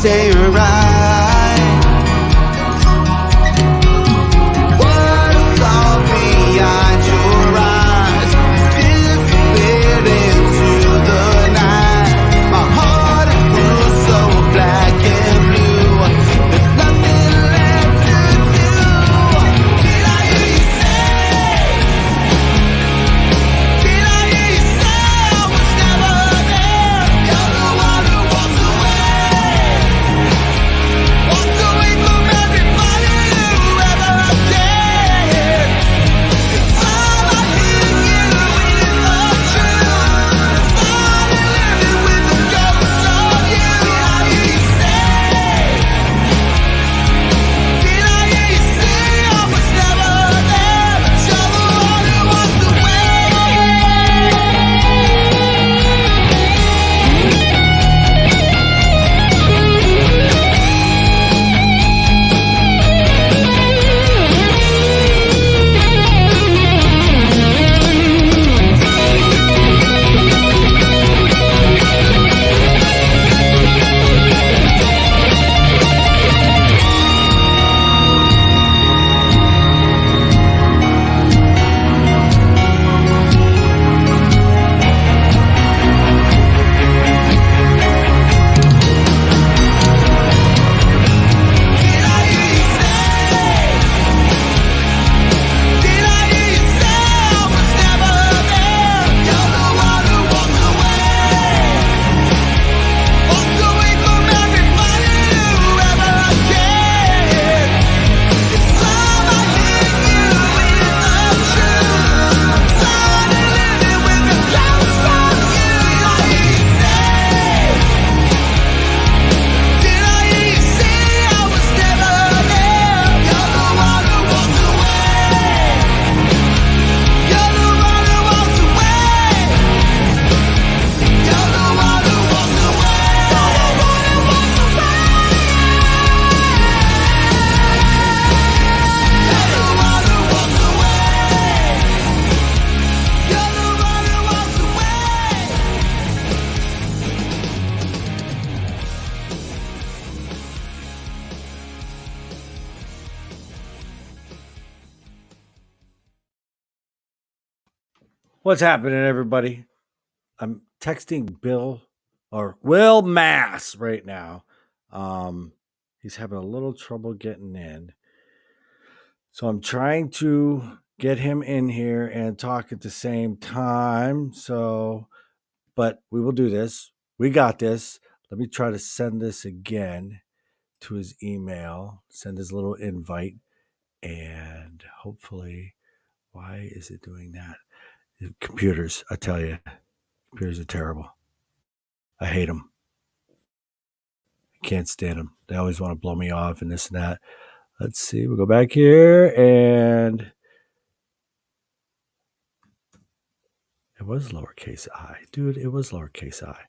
stay right. What I saw behind your eyes disappeared into the night. My heart is blue, so black and blue. There's nothing left to do. Did I hear you say? Did I hear you say I was never there? You're the one who walks away. Walks away from everybody who ever cared. It's time I hit you in the truth. Started living with the ghost of you. Did I hear you say? Did I hear you say I was never there? But you're the one who walks away. Did I hear you say? Did I hear you say I was never there? You're the one who walks away. Walks away from everybody who ever cared. It's time I hit you in the truth. Started living with the ghost of you. Did I hear you say? Did I hear you say I was never there? You're the one who walks away. You're the one who walks away. You're the one who walks away. You're the one who walks away. You're the one who walks away. You're the one who walks away. What's happening, everybody? I'm texting Bill or Will Mass right now. He's having a little trouble getting in. So I'm trying to get him in here and talk at the same time. But we will do this. We got this. Let me try to send this again to his email, send his little invite, and hopefully, why is it doing that? Computers, I tell you, computers are terrible. I hate them. I can't stand them. They always want to blow me off and this and that. Let's see. We'll go back here, and it was lowercase I. Dude, it was lowercase I.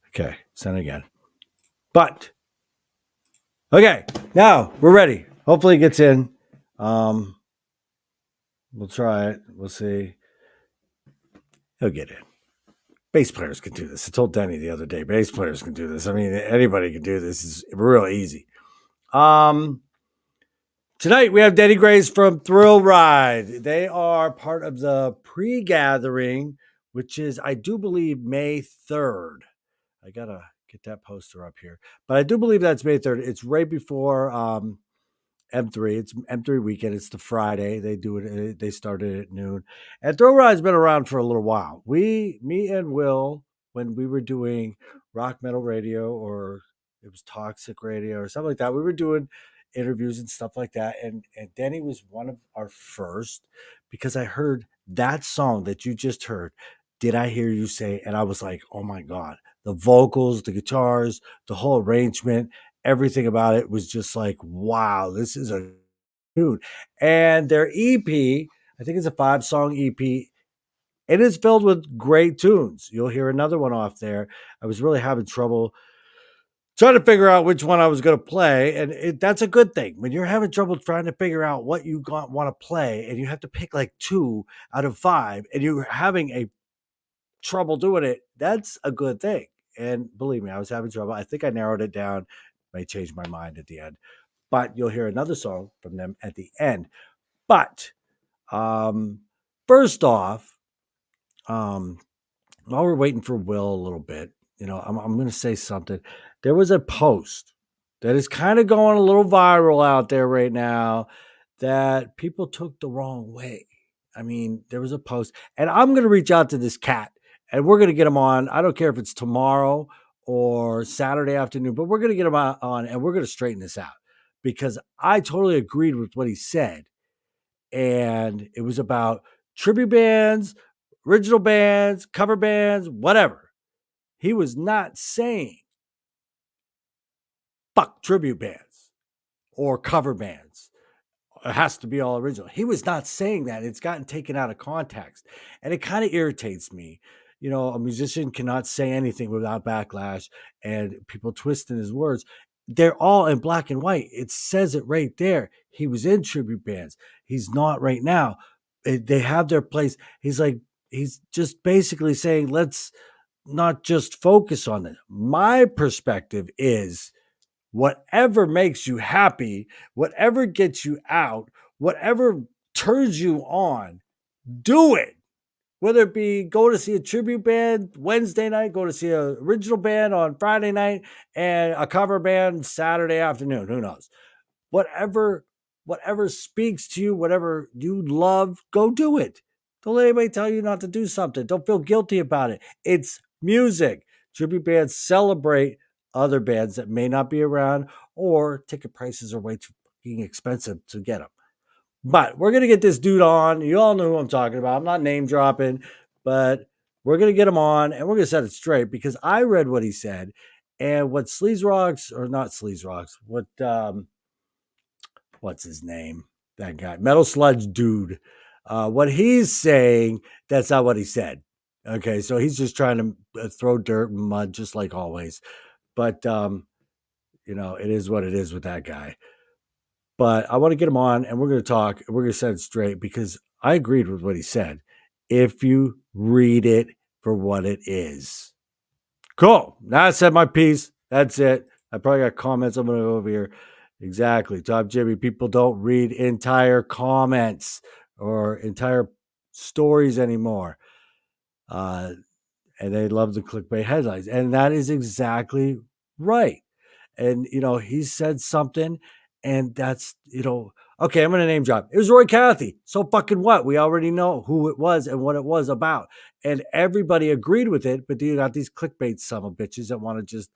Okay, send again. But, okay, now we're ready. Hopefully it gets in. We'll try it. We'll see. He'll get in. Bass players can do this. I told Denny the other day, bass players can do this. I mean, anybody can do this. It's real easy. Tonight we have Denny Grace from Thrill Ride. They are part of the pre-gathering, which is, I do believe, May 3rd. I got to get that poster up here. But I do believe that's May 3rd. It's right before M3. It's M3 weekend. It's the Friday. They do it. They started at noon. And Thrill Ride's been around for a little while. Me and Will, when we were doing rock metal radio, or it was toxic radio or something like that, we were doing interviews and stuff like that. And Denny was one of our first, because I heard that song that you just heard, Did I Hear You Say? And I was like, oh my God, the vocals, the guitars, the whole arrangement, everything about it was just like, wow, this is a tune. And their EP, I think it's a 5-song EP. It is filled with great tunes. You'll hear another one off there. I was really having trouble trying to figure out which one I was going to play. And that's a good thing. When you're having trouble trying to figure out what you want to play, and you have to pick like 2 out of 5, and you're having a trouble doing it, that's a good thing. And believe me, I was having trouble. I think I narrowed it down. May change my mind at the end, but you'll hear another song from them at the end. But um, first off, um, while we're waiting for Will a little bit, I'm going to say something. There was a post that is kind of going a little viral out there right now that people took the wrong way. I mean, there was a post, and I'm going to reach out to this cat and we're going to get him on. I don't care if it's tomorrow or Saturday afternoon, but we're going to get him on and we're going to straighten this out because I totally agreed with what he said. And it was about tribute bands, original bands, cover bands, whatever. He was not saying fuck tribute bands or cover bands. It has to be all original. He was not saying that. It's gotten taken out of context. And it kind of irritates me. A musician cannot say anything without backlash and people twisting his words. They're all in black and white. It says it right there. He was in tribute bands. He's not right now. They have their place. He's just basically saying, let's not just focus on it. My perspective is whatever makes you happy, whatever gets you out, whatever turns you on, do it. Whether it be go to see a tribute band Wednesday night, go to see an original band on Friday night, and a cover band Saturday afternoon. Who knows? Whatever, whatever speaks to you, whatever you love, go do it. Don't let anybody tell you not to do something. Don't feel guilty about it. It's music. Tribute bands celebrate other bands that may not be around, or ticket prices are way too fucking expensive to get them. But we're gonna get this dude on. You all know who I'm talking about. I'm not name dropping, but we're gonna get him on and we're gonna set it straight because I read what he said and what Sleaze Rocks or not Sleaze Rocks, what's his name? That guy, Metal Sludge Dude. What he's saying, that's not what he said. Okay, so he's just trying to throw dirt and mud, just like always. But it is what it is with that guy. But I want to get him on, and we're going to talk. And we're going to set it straight because I agreed with what he said. If you read it for what it is, cool. Now I said my piece. That's it. I probably got comments. I'm going to go over here. Exactly. Top Jimmy, people don't read entire comments or entire stories anymore. And they love the clickbait headlines. And that is exactly right. And, he said something, and that's, okay, I'm going to name drop. It was Roy Cathy. So fucking what? We already know who it was and what it was about. And everybody agreed with it, but you got these clickbait son of bitches that want to just,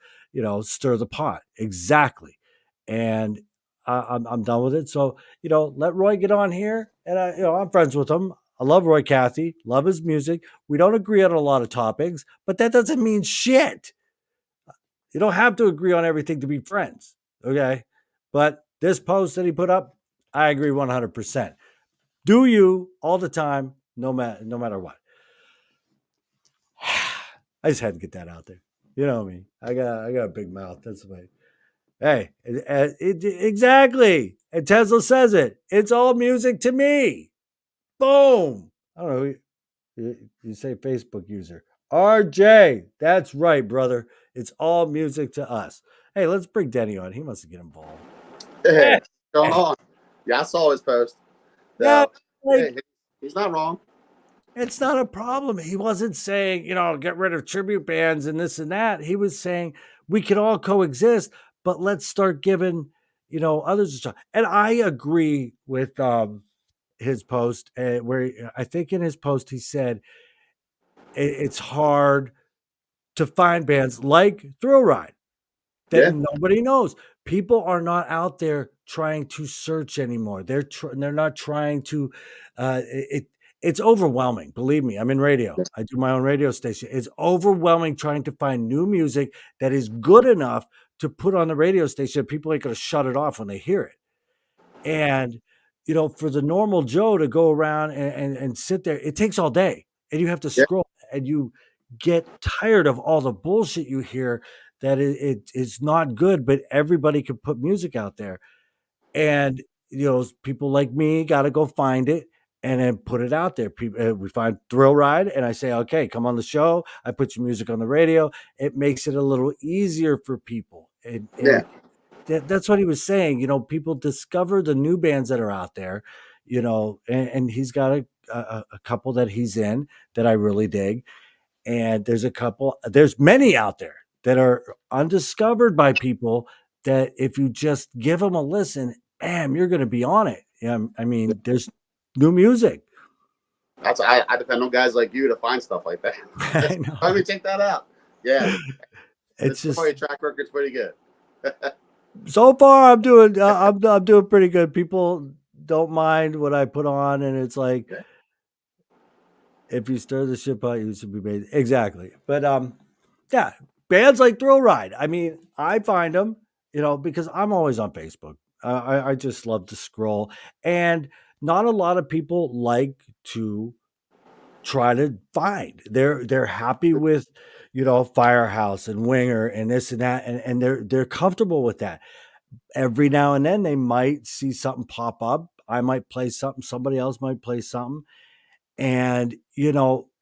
stir the pot. Exactly. And I'm done with it. So, let Roy get on here. And I'm friends with him. I love Roy Cathy, love his music. We don't agree on a lot of topics, but that doesn't mean shit. You don't have to agree on everything to be friends. Okay. But this post that he put up, I agree 100%. Do you all the time, no matter what. I just had to get that out there. You know me. I got a big mouth. That's the way. Hey, exactly. And Tesla says it. It's all music to me. Boom. I don't know. You say Facebook user. RJ. That's right, brother. It's all music to us. Hey, let's bring Denny on. He wants to get involved. Hey, what's going on? Yeah, I saw his post. Yeah, So, hey, he's not wrong. it's not a problem. He wasn't saying, get rid of tribute bands and this and that. He was saying we can all coexist, but let's start giving, others a shot. And I agree with his post where I think in his post he said it's hard to find bands like Thrill Ride that nobody knows. People are not out there trying to search anymore. They're not trying to. It's overwhelming. Believe me, I'm in radio. I do my own radio station. It's overwhelming trying to find new music that is good enough to put on the radio station. People ain't going to shut it off when they hear it. And for the normal Joe to go around and sit there, it takes all day, and you have to scroll, and you get tired of all the bullshit you hear that it's not good, but everybody can put music out there. And, people like me got to go find it. and then put it out there. People, we find Thrill Ride, and I say, okay, come on the show. I put your music on the radio. It makes it a little easier for people, Yeah. and that's what he was saying. People discover the new bands that are out there. And he's got a couple that he's in that I really dig, and there's many out there that are undiscovered by people that if you just give them a listen, bam, you're going to be on it. I mean, there's new music. I depend on guys like you to find stuff like that. I know. Let me check that out. Yeah, It's this your just track record's pretty good. so far I'm doing pretty good. People don't mind what I put on, and it's like, Yeah. if you stir the ship pot, you should be made. Exactly. But yeah, bands like Thrill Ride. I mean, I find them, because I'm always on Facebook. I just love to scroll, and not a lot of people like to try to find. They're happy with, Firehouse and Winger and this and that, and they're comfortable with that. Every now and then they might see something pop up. I might play something, somebody else might play something, and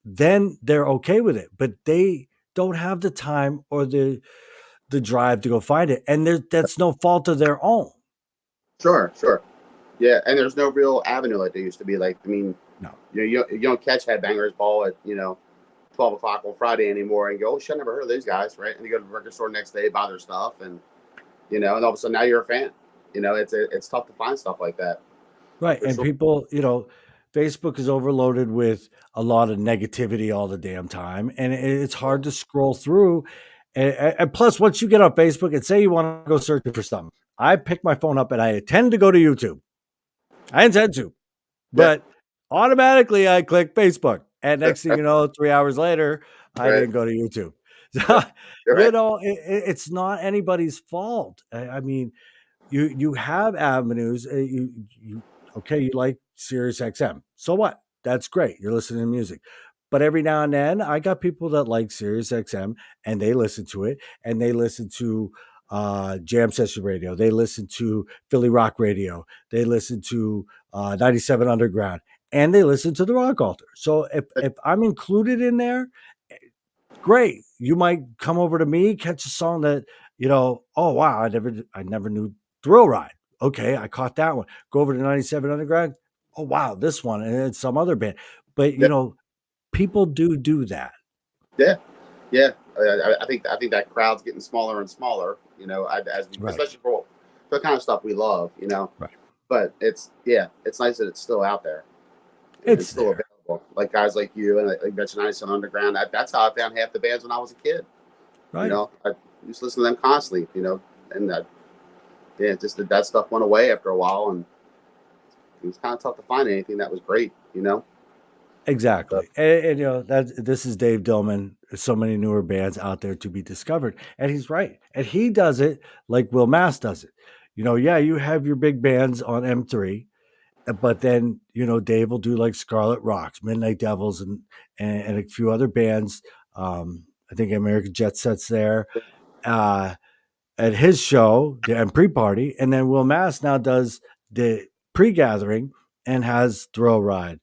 then they're okay with it, but they don't have the time or the drive to go find it, and that's no fault of their own. Sure. Yeah, and there's no real avenue like there used to be. Like, I mean, No. you don't catch Headbangers Ball at 12 o'clock on Friday anymore and go, oh shit, I never heard of these guys, right? And you go to the record store next day, buy their stuff, and and all of a sudden now you're a fan. It's tough to find stuff like that. Right. For And sure. people, Facebook is overloaded with a lot of negativity all the damn time, and it's hard to scroll through. And plus, once you get on Facebook and say you want to go searching for something, I pick my phone up and I intend to go to YouTube. I intend to, Yeah. but automatically I click Facebook. And next thing you know, 3 hours later, I Right. didn't go to YouTube. So, Yeah. You're right. it's not anybody's fault. I mean, you have avenues. You like Sirius XM. So what? That's great. You're listening to music. But every now and then, I got people that like Sirius XM, and they listen to it, and they listen to Jam Session Radio. They listen to Philly Rock Radio. They listen to 97 Underground, and they listen to the Rock Altar. So if I'm included in there, great. You might come over to me, catch a song that, oh wow, I never knew Thrill Ride. Okay, I caught that one. Go over to 97 Underground. Oh wow, this one, and it's some other band. But Yeah. People do that. Yeah. Yeah. I think that crowd's getting smaller and smaller. Right. Especially for the kind of stuff we love. Right. But it's nice that it's still out there. It's still there. available. Like guys like you and like Mention Ice and Underground. That's how I found half the bands when I was a kid. Right. I used to listen to them constantly. And just that stuff went away after a while, and it was kind of tough to find anything that was great. Exactly. And this is Dave Dillman. There's so many newer bands out there to be discovered. And he's right. And he does it like Will Mass does it. Yeah, you have your big bands on M3, but then, Dave will do like Scarlet Rocks, Midnight Devils, and a few other bands. I think American Jet Set's there. At his show and pre-party, and then Will Mass now does the pre-gathering and has Thrill Ride.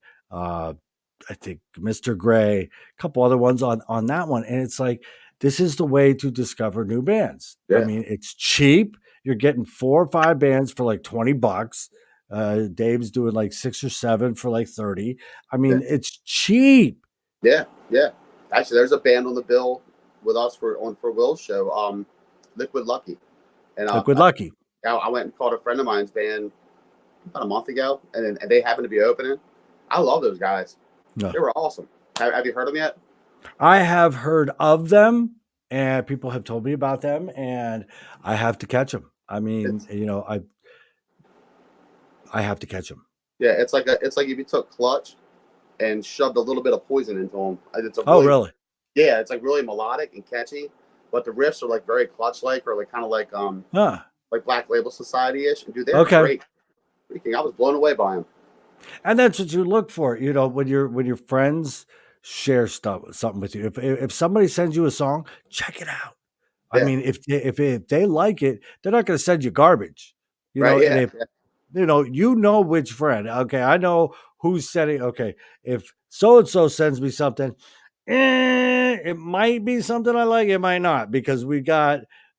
I think Mr. Gray, a couple other ones on that one. And it's like, this is the way to discover new bands. Yeah. I mean, it's cheap. You're getting 4 or 5 bands for like $20. Dave's doing like 6 or 7 for like 30. I mean, it's cheap. Yeah. Actually, there's a band on the bill with us for Will's show, Liquid Lucky. And Liquid Lucky. I went and called a friend of mine's band about a month ago, and they happened to be opening. I love those guys. No. They were awesome. Have you heard them yet? I have heard of them, and people have told me about them, and I have to catch them. I mean, I have to catch them. Yeah, it's like if you took Clutch and shoved a little bit of Poison into them. Really? Yeah, it's like really melodic and catchy, but the riffs are like very Clutch-like, or like kind of like like Black Label Society-ish. And dude, they're great. Freaking, I was blown away by them. And that's what you look for, when your friends share something with you. If somebody sends you a song, check it out. Yeah. I mean, if they like it, they're not going to send you garbage. Right, and you know which friend. Okay, I know who's sending. Okay, if so and so sends me something, it might be something I like. It might not because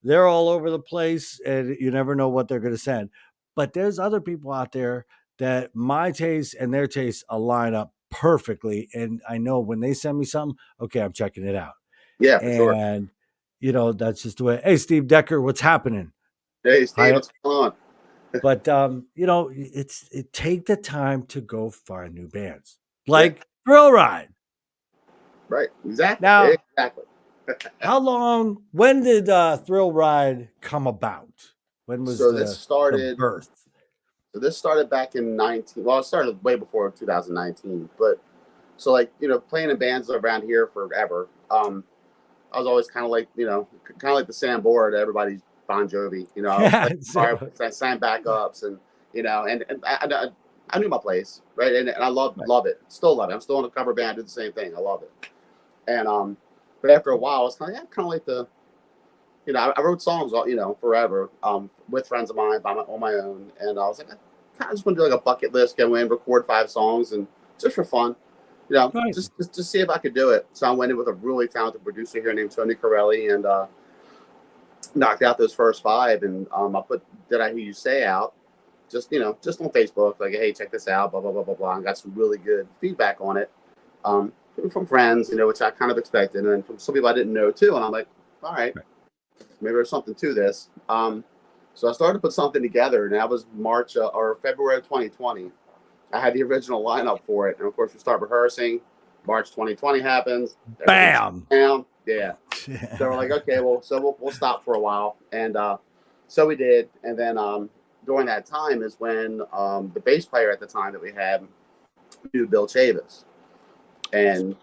they're all over the place, and you never know what they're going to send. But there's other people out there that my taste and their taste align up perfectly, and I know when they send me something, okay, I'm checking it out, Yeah, for sure. and that's just the way. Hey, Steve Decker, what's happening? Hey, Steve, Hi. what's going on? But it take the time to go find new bands Yeah, like Thrill Ride. right. Exactly. Now, Exactly. when did Thrill Ride come about? When was So this the started. birth? So this started back in 19. Well, it started way before 2019. But so like playing in bands around here forever. I was always kind of like kind of like the Sam Board, everybody's Bon Jovi. I was Yeah, playing guitar, I sang backups, and and I knew my place, right? And I love it, still love it. I'm still in a cover band, do the same thing. I love it. And but after a while, I was kind of like the I wrote songs, forever, with friends of mine, on my own, and I was like, I kind of just want to do like a bucket list, go in, record 5 songs, and just for fun, right. just see if I could do it. So I went in with a really talented producer here named Tony Corelli, and knocked out those first 5, and I put "Did I Hear You Say" out, just on Facebook, like, hey, check this out, blah blah blah blah blah, and got some really good feedback on it, um, from friends, which I kind of expected, and from some people I didn't know too, and I'm like, all right, maybe there's something to this. So I started to put something together, and that was March or February of 2020. I had the original lineup for it, and of course we start rehearsing. March 2020 happens. Everything's Bam. down. Yeah. So we're like, okay, well, so we'll stop for a while, and so we did. And then during that time is when the bass player at the time that we had knew Bill Chavis, and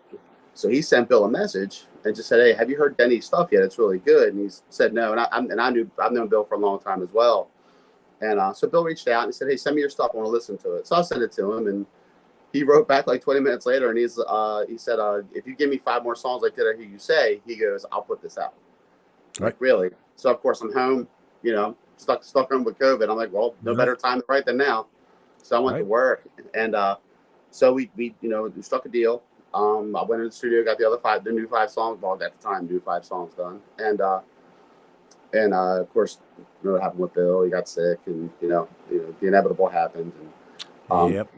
so he sent Bill a message and just said, "Hey, have you heard Denny's stuff yet? It's really good." And he said no, and I've known Bill for a long time as well. And so Bill reached out and he said, "Hey, send me your stuff. I want to listen to it." So I sent it to him, and he wrote back like 20 minutes later, and he said, "If you give me 5 more songs like Did I Hear You Say," he goes, "I'll put this out." Right. Like, really? So of course I'm home, stuck home with COVID. I'm like, well, no better time to write than now. So I went to work, and so we struck a deal. I went in the studio, got the new 5 songs. Well, at the time, new 5 songs done, and of course, what happened with Bill? He got sick, and the inevitable happened, and Yep.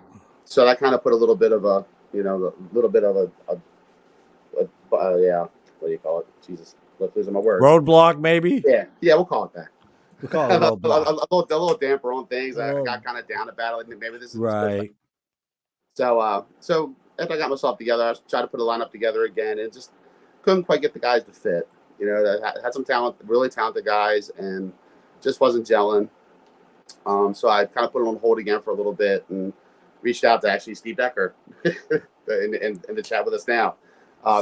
so that kind of put a little bit of a yeah, what do you call it? Jesus, losing my words. Roadblock, maybe. Yeah, we'll call it that. We'll call it a roadblock. a little damper on things. I got kind of down about it. Like, maybe this is Right. So after I got myself together, I tried to put a lineup together again, and just couldn't quite get the guys to fit. I had some talent, really talented guys, and just wasn't gelling. So I kind of put it on hold again for a little bit, and reached out to actually Steve Decker in the chat with us now.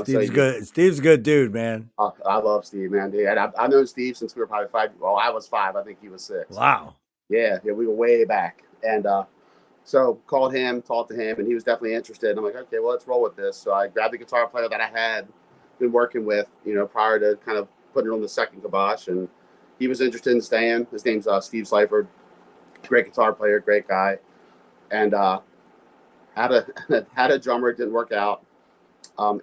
Steve's good. Steve's a good dude, man. I love Steve, man. And I've known Steve since we were probably 5. Well, I was 5. I think he was 6. Wow. Yeah, we were way back. And so called him, talked to him, and he was definitely interested. And I'm like, okay, well, let's roll with this. So I grabbed the guitar player that I had been working with, prior to kind of putting it on the second kibosh. And he was interested in staying. His name's Steve Seifert. Great guitar player, great guy. And had a drummer, it didn't work out.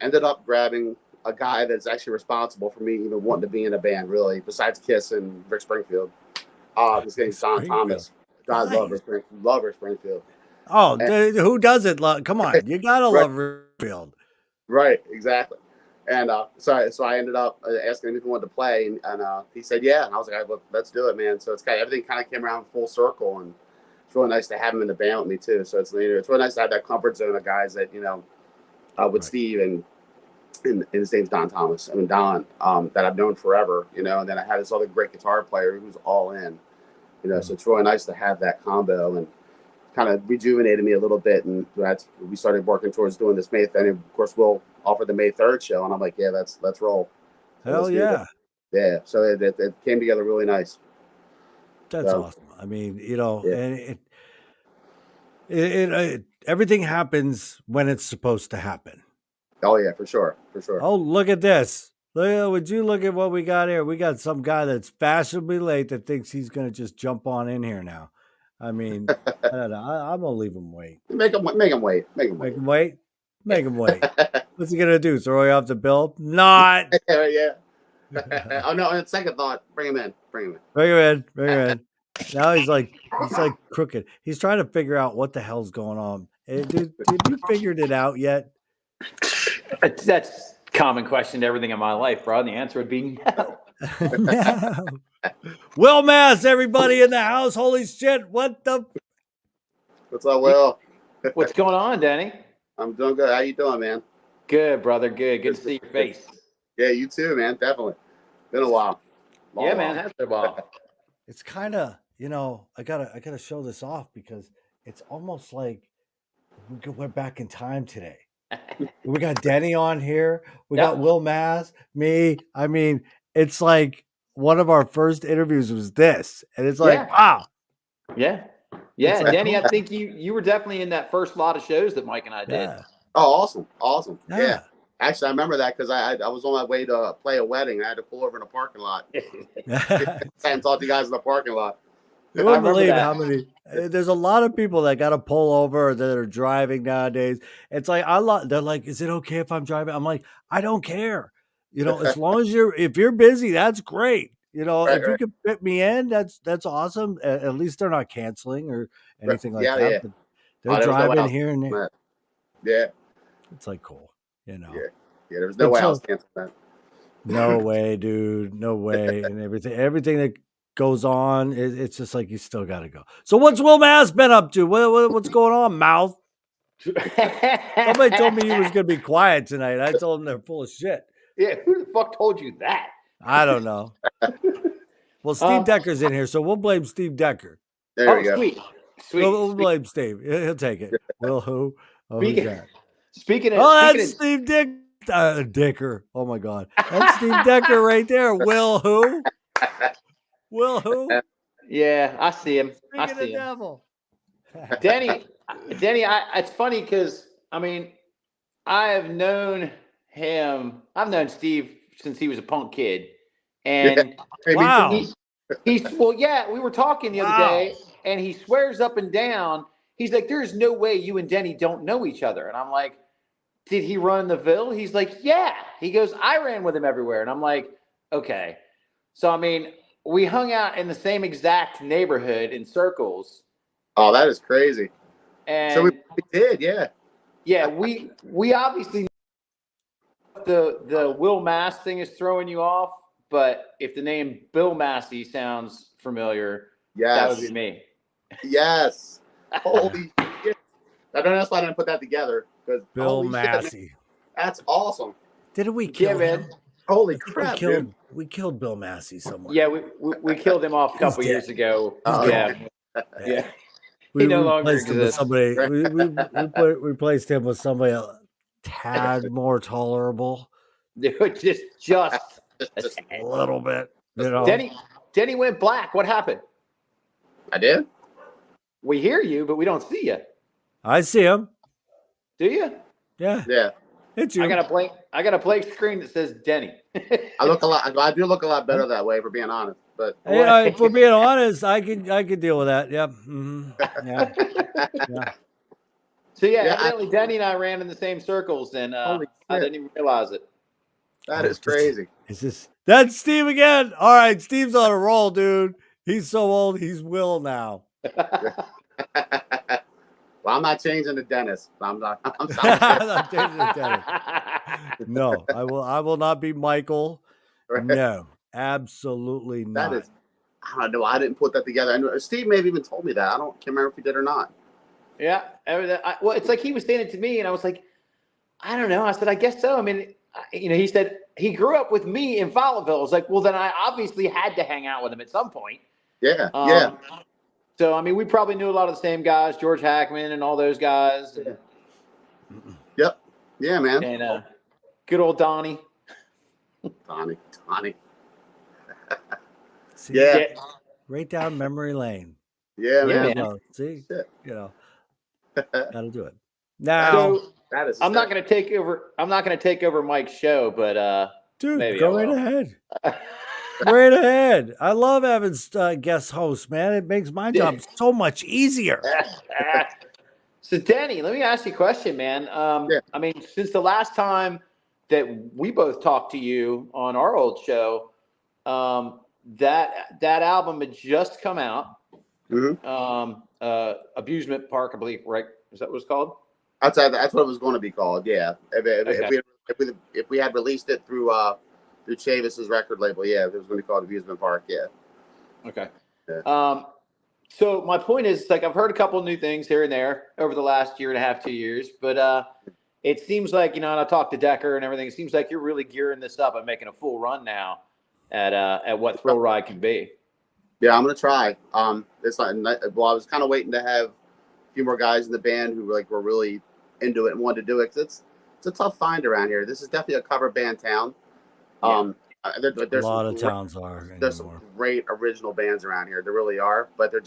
Ended up grabbing a guy that's actually responsible for me even wanting to be in a band, really, besides Kiss and Rick Springfield. His name's Don Thomas. God, love Rick Springfield. Oh, who doesn't love? Come on, you gotta love Rickfield. Right, exactly. And so I ended up asking him if he wanted to play, and he said yeah. And I was like, well, let's do it, man. So it's everything kind of came around full circle, and it's really nice to have him in the band with me too. So it's really nice to have that comfort zone of guys that with Steve and his name's Don Thomas. I mean Don, that I've known forever, and then I had this other great guitar player who's all in, So it's really nice to have that combo, and kind of rejuvenated me a little bit, and we started working towards doing this May. And of course, we'll offer the May 3rd show, and I'm like, yeah, let's roll. So Hell yeah, yeah. So it came together really nice. That's awesome. I mean, and it everything happens when it's supposed to happen. Oh yeah, for sure. Oh, look at this. Would you look at what we got here? We got some guy that's fashionably late that thinks he's going to just jump on in here now. I mean, I don't know. I'm gonna leave him wait. Make him wait. Make him wait. Make him Make wait. him wait. Make him wait. What's he gonna do? Throw you off the bill? Not. Yeah. Oh no! On second thought, bring him in. Bring him in. Bring him in. Bring him in. Now he's like crooked. He's trying to figure out what the hell's going on. Dude, have you figured it out yet? That's a common question to everything in my life, bro. And the answer would be no. No. Will Mass, everybody in the house. Holy shit. What the? What's up, Will? What's going on, Denny? I'm doing good. How you doing, man? Good, brother. Good. Good to see your face. Yeah, you too, man. Definitely. Been a while. Yeah, man. That's been a while. It's kind of, I gotta show this off because it's almost like we went back in time today. We got Denny on here. We got Will Mass, me. I mean, it's like one of our first interviews was this, and it's like, wow. Yeah. Yeah, like, Denny, I think you were definitely in that first lot of shows that Mike and I did. Yeah. Oh, awesome. Yeah. Yeah. Actually, I remember that because I was on my way to play a wedding. I had to pull over in a parking lot and talk to you guys in the parking lot. You wouldn't believe how many. There's a lot of people that got to pull over that are driving nowadays. It's like they're like, "Is it okay if I'm driving?" I'm like, "I don't care. As long as if you're busy, that's great. Right, if you can fit me in, that's awesome. At least they're not canceling or anything like that. Yeah. But they're driving here and there. Yeah. It's like cool. Yeah, there was no way I was canceling that. No way, dude. No way. And everything that goes on, it's just like you still got to go. So what's Will Mass been up to? What's going on, mouth? Somebody told me he was going to be quiet tonight. I told him they're full of shit. Yeah, who the fuck told you that? I don't know. Well, Steve Decker's in here, so we'll blame Steve Decker. There we go. Sweet. We'll blame Steve. He'll take it. Will who? Oh, who's that? Speaking of, that's Steve Dicker. Oh my God, that's Steve Decker right there. Will who? Will who? Yeah, I see him. I see him. Devil. Denny, it's funny because I've known Steve since he was a punk kid, and wow. We were talking the other day, and he swears up and down. He's like, "There's no way you and Denny don't know each other," and I'm like, "Did he run the Ville?" He's like, "Yeah." He goes, "I ran with him everywhere," and I'm like, "Okay." So we hung out in the same exact neighborhood in circles. Oh, that is crazy. And so we did, yeah. Yeah, we obviously the Will Mass thing is throwing you off, but if the name Bill Massey sounds familiar, that would be me. Yes. Holy shit. That's why I didn't put that together. Bill Massey. That's awesome. Didn't we kill him? Holy crap, we killed Bill Massey somewhere. Yeah, we killed him off a couple years ago. Yeah. We no longer replaced him with somebody. We replaced him with somebody a tad more tolerable. just a little bit. Denny went black. What happened? I did. We hear you, but we don't see you. I see him. Do you? Yeah. Yeah. It's you. I got a blank screen that says Denny. I do look a lot better that way, for being honest. But if we're being honest, I can deal with that. Yep. Mm-hmm. Yeah. So evidently Denny and I ran in the same circles, and I didn't even realize it. That is crazy. That's Steve again? All right, Steve's on a roll, dude. He's so old, he's Will now. Well, I'm not changing to Dennis. I'm not changing to Dennis. No, I will not be Michael. Right. No, absolutely not. That is, I don't know. I didn't put that together. I know Steve may have even told me that. I can't remember if he did or not. Yeah. Well, it's like he was saying it to me, and I was like, I don't know. I said, I guess so. He said he grew up with me in Followville. I was like, well, then I obviously had to hang out with him at some point. Yeah. So, we probably knew a lot of the same guys, George Hackman and all those guys. Yep. Yeah, man. And good old Donnie. Donnie. See, right down memory lane. Yeah, man. See, gotta do it. Now, I'm not going to take over Mike's show, but dude, maybe go right ahead. Straight ahead. I love having guest hosts, man. It makes my job so much easier. So, Denny, let me ask you a question, man. Yeah. I mean, since the last time that we both talked to you on our old show, that album had just come out. Abusement Park, I believe, right? Is that what it's called? That's what it was going to be called. Yeah. If we had released it through Chavis's record label, yeah, it was going to be called Amusement Park. Yeah. Okay. Yeah. So my point is, like, I've heard a couple new things here and there over the last year and a half, 2 years, but it seems like, and I talked to Decker and everything. It seems like you're really gearing this up and making a full run now at what Thrill Ride can be. Yeah, I'm gonna try. It's not. Well, I was kind of waiting to have a few more guys in the band who were really into it and wanted to do it. 'Cause it's a tough find around here. This is definitely a cover band town. There's a lot of towns are. There's some great original bands around here. There really are, but they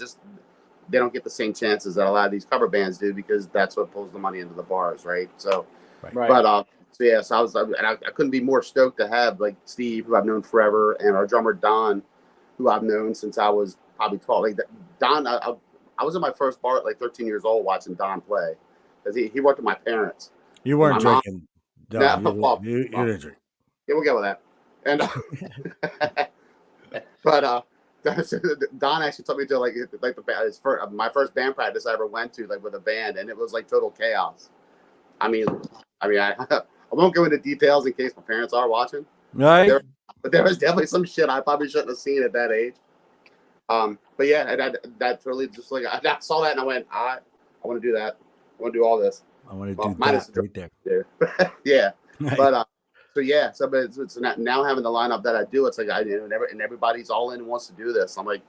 don't get the same chances that a lot of these cover bands do because that's what pulls the money into the bars, right? So, Right. But so yeah, so I couldn't be more stoked to have like Steve, who I've known forever, and our drummer Don, who I've known since I was probably 12. Like Don, I was in my first bar at like 13 years old watching Don play because he worked with my parents. You weren't drinking. No, you didn't drink. Yeah, we'll go with that. And but Don actually took me to like my first band practice I ever went to, like with a band, and it was like total chaos. I mean, I won't go into details in case my parents are watching. Right. But there was definitely some shit I probably shouldn't have seen at that age. But yeah, that's really just like I saw that and I went, I want to do that. I want to do all this. I want to do that right there. Yeah. But so yeah, but it's now having the lineup that I do. It's like and everybody's all in and wants to do this. I'm like,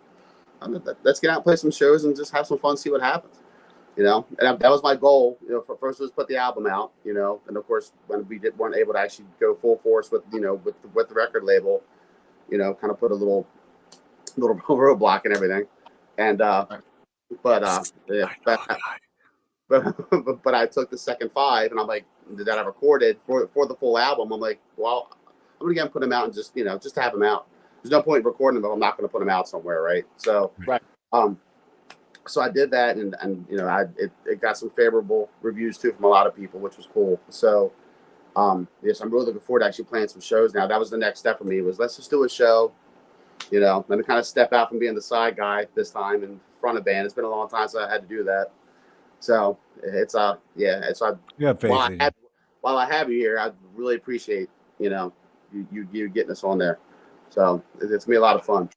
let's get out and play some shows and just have some fun, see what happens. And that was my goal. First was put the album out. And of course when we weren't able to actually go full force with with the record label, kind of put a little roadblock and everything. And but I took the second 5 and I'm like, that I recorded for the full album. I'm like, well, I'm gonna put them out and just just to have them out. There's no point in recording them if I'm not gonna put them out somewhere, right? So so I did that, and it got some favorable reviews too from a lot of people, which was cool. So yes, I'm really looking forward to actually playing some shows now. That was the next step for me, was let's just do a show. Let me kind of step out from being the side guy this time in front of band. It's been a long time since I had to do that. So it's while I have you here, I really appreciate you getting us on there. So it's gonna be a lot of fun.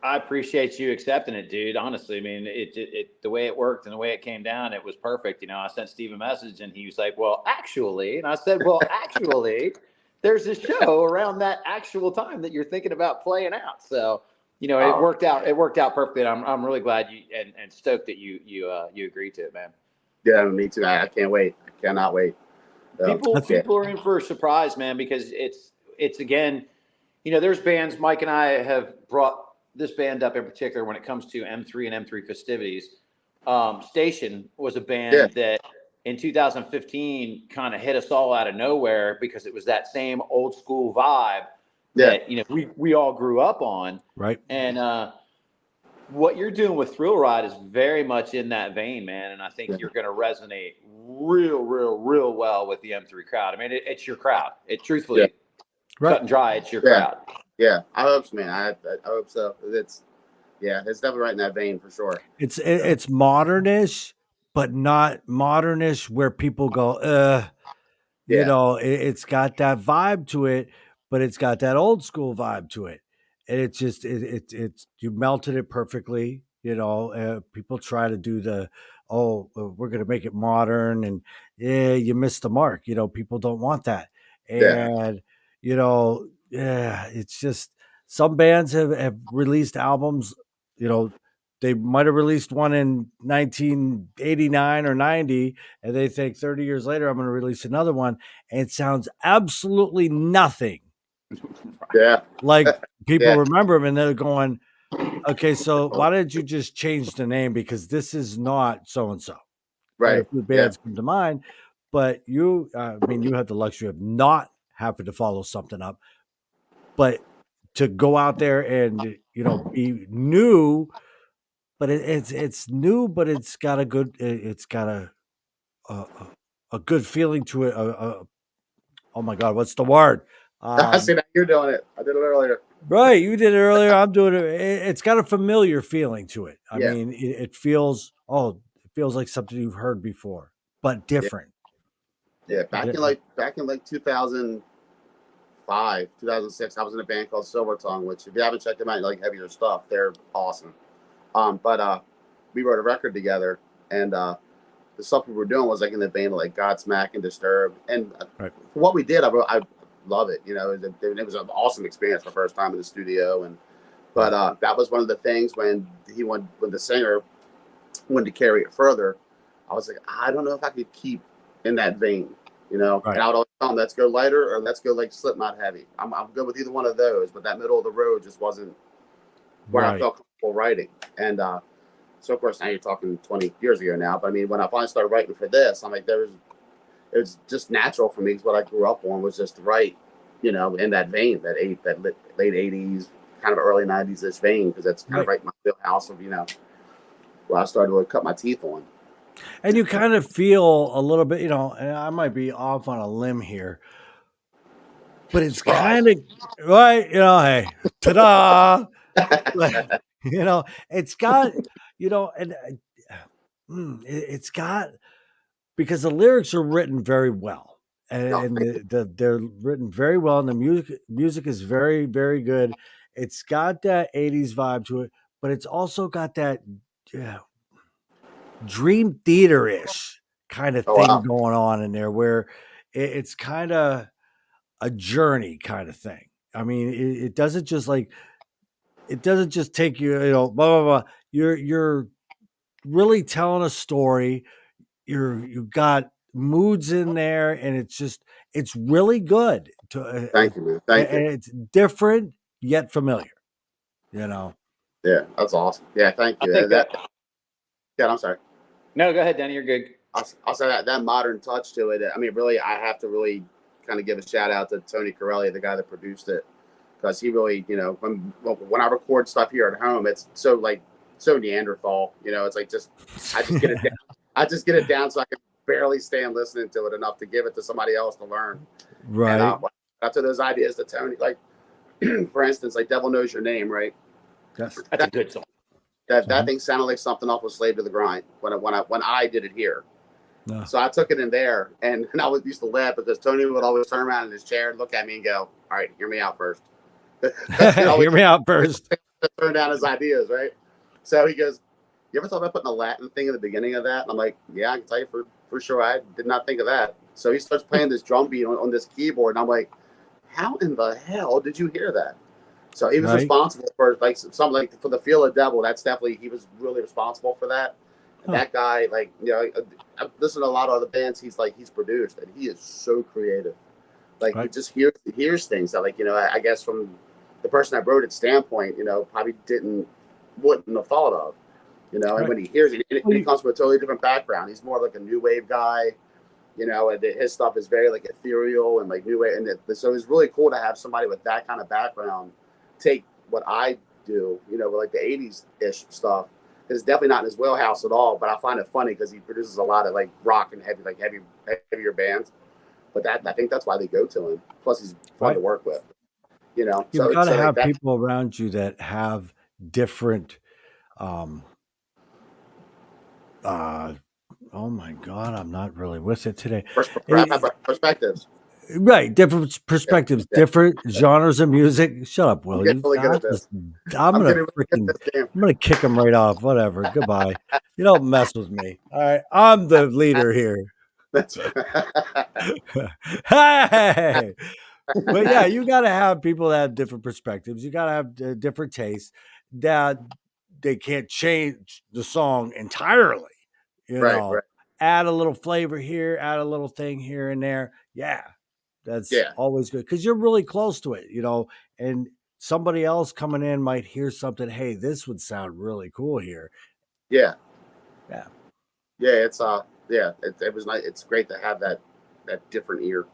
I appreciate you accepting it, dude. Honestly, I mean, it the way it worked and the way it came down, it was perfect. I sent Steve a message and he was like, "Well, actually," and I said, "Well, actually, there's a show around that actual time that you're thinking about playing out." So, it worked out. It worked out perfectly. I'm really glad you and stoked that you agreed to it, man. Yeah, me too. I can't wait. I cannot wait. People are in for a surprise, man, because it's again, there's bands. Mike and I have brought this band up in particular when it comes to M3 and M3 festivities. Station was a band that in 2015 kind of hit us all out of nowhere because it was that same old school vibe that we all grew up on. Right. And what you're doing with Thrill Ride is very much in that vein, man. And I think you're going to resonate real well with the M3 crowd. I mean, it's your crowd. It truthfully, cut and dry, it's your crowd. Yeah, I hope so, man. I hope so. It's definitely right in that vein for sure. It's modernish, but not modernish where people go, it's got that vibe to it, but it's got that old school vibe to it. And it's just it's you melted it perfectly. People try to do we're gonna make it modern, and you missed the mark. People don't want that, and it's just some bands have released albums. They might have released one in 1989 or 90, and they think 30 years later I'm going to release another one, and it sounds absolutely nothing. Yeah. Like people remember them and they're going, okay, so why did you just change the name? Because this is not so-and-so. Right. A few bands come to mind, but you have the luxury of not having to follow something up, but to go out there and be new, but it's new, but it's got a good it's got a, a good feeling to it. Oh my God, what's the word? I see that you're doing it. I did it earlier. Right, you did it earlier. I'm doing it. It's got a familiar feeling to it. I Yeah, mean, it feels like something you've heard before, but yeah, different. yeah. Di- Back in like 2005, 2006, I was in a band called Silver Tongue, which if you haven't checked them out, you like heavier stuff. They're awesome. But we wrote a record together, and the stuff we were doing was like in the vein of like Godsmack and Disturbed. And Right, for what we did, I love it. You know, it was an awesome experience for the first time in the studio. And right, that was one of the things when when the singer wanted to carry it further. I was like, I don't know if I could keep in that vein. You know, and right, I would always tell him, let's go lighter or let's go like Slipknot heavy. I'm good with either one of those, but that middle of the road just wasn't where I right. felt comfortable writing. And so of course now you're talking 20 years ago now, but I mean when I finally started writing for this, I'm like it was just natural for me because what I grew up on was just to write, you know, in that vein, late 80s, kind of early 90s ish vein, because that's kind of Right. right in my wheelhouse of, you know, where I started to cut my teeth on. And you kind of feel a little bit, and I might be off on a limb here, but it's Surprise. kind of right. Hey, ta-da! Like, it's got, and it's got because the lyrics are written very well, No, and they're written very well, and the music is very very good. It's got that '80s vibe to it, but it's also got that yeah, dream theater ish kind of oh thing wow. going on in there, where it's kind of a journey kind of thing. I mean, it doesn't just like it doesn't just take you, blah blah blah. You're really telling a story. You got moods in there, and it's really good. Thank you, man. Thank you. And it's different yet familiar. You know, Yeah, that's awesome. Yeah, thank I you. think that. Yeah, I'm sorry. No, go ahead, Danny. You're good. I'll say that modern touch to it. I mean, really, I have to really kind of give a shout out to Tony Corelli, the guy that produced it, because he really, you know, when I record stuff here at home, it's so Neanderthal. You know, it's like just I just get it down. I just get it down so I can barely stand listening to it enough to give it to somebody else to learn. And right? after those ideas to Tony, like for instance, like "Devil Knows Your Name," right? Yes. That's a good song. That thing sounded like something off of Slave to the Grind when I did it here. No. So I took it in there, and I used to laugh because Tony would always turn around in his chair and look at me and go, "All right, hear me out first." Hear me out first. Turn down his ideas, right? So he goes, "You ever thought about putting a Latin thing in the beginning of that?" And I'm like, "Yeah, I can tell you for sure. I did not think of that." So he starts playing this drum beat on this keyboard, and I'm like, "How in the hell did you hear that?" So he was Right? responsible for like something like for the Feel of Devil. That's definitely he was really responsible for that. And Huh. that guy, like you know, I've listened to a lot of other bands. He's produced, and he is so creative. Like he Right? just hears things that like you know I guess from the person that wrote it standpoint, you know, probably wouldn't have thought of. You know, and Right? when he hears it, and Well, he comes from a totally different background. He's more like a new wave guy, you know, and his stuff is very like ethereal and like new wave. So it's really cool to have somebody with that kind of background take what I do, you know, with like the '80s ish stuff. It's definitely not in his wheelhouse at all, but I find it funny because he produces a lot of like rock and heavier bands. But I think that's why they go to him. Plus, he's fun to right? work with, you know. You've got to So like have that people around you that have different um uh oh my god, I'm not really with it today. Eh, perspectives. right, different Yeah, perspectives, yeah. different genres of music. Shut up, I'm Will. getting You really good I at this. just I'm I'm gonna getting really good freaking at this game. I'm gonna kick him right off. Whatever. Goodbye. You don't mess with me. All right. I'm the leader here. That's Hey. But yeah, you got to have people that have different perspectives. You got to have different tastes that they can't change the song entirely. You right, know, right. add a little flavor here, add a little thing here and there. Yeah, that's Yeah, always good because you're really close to it, and somebody else coming in might hear something. Hey, this would sound really cool here. yeah, Yeah, yeah. It was nice. It's great to have that different ear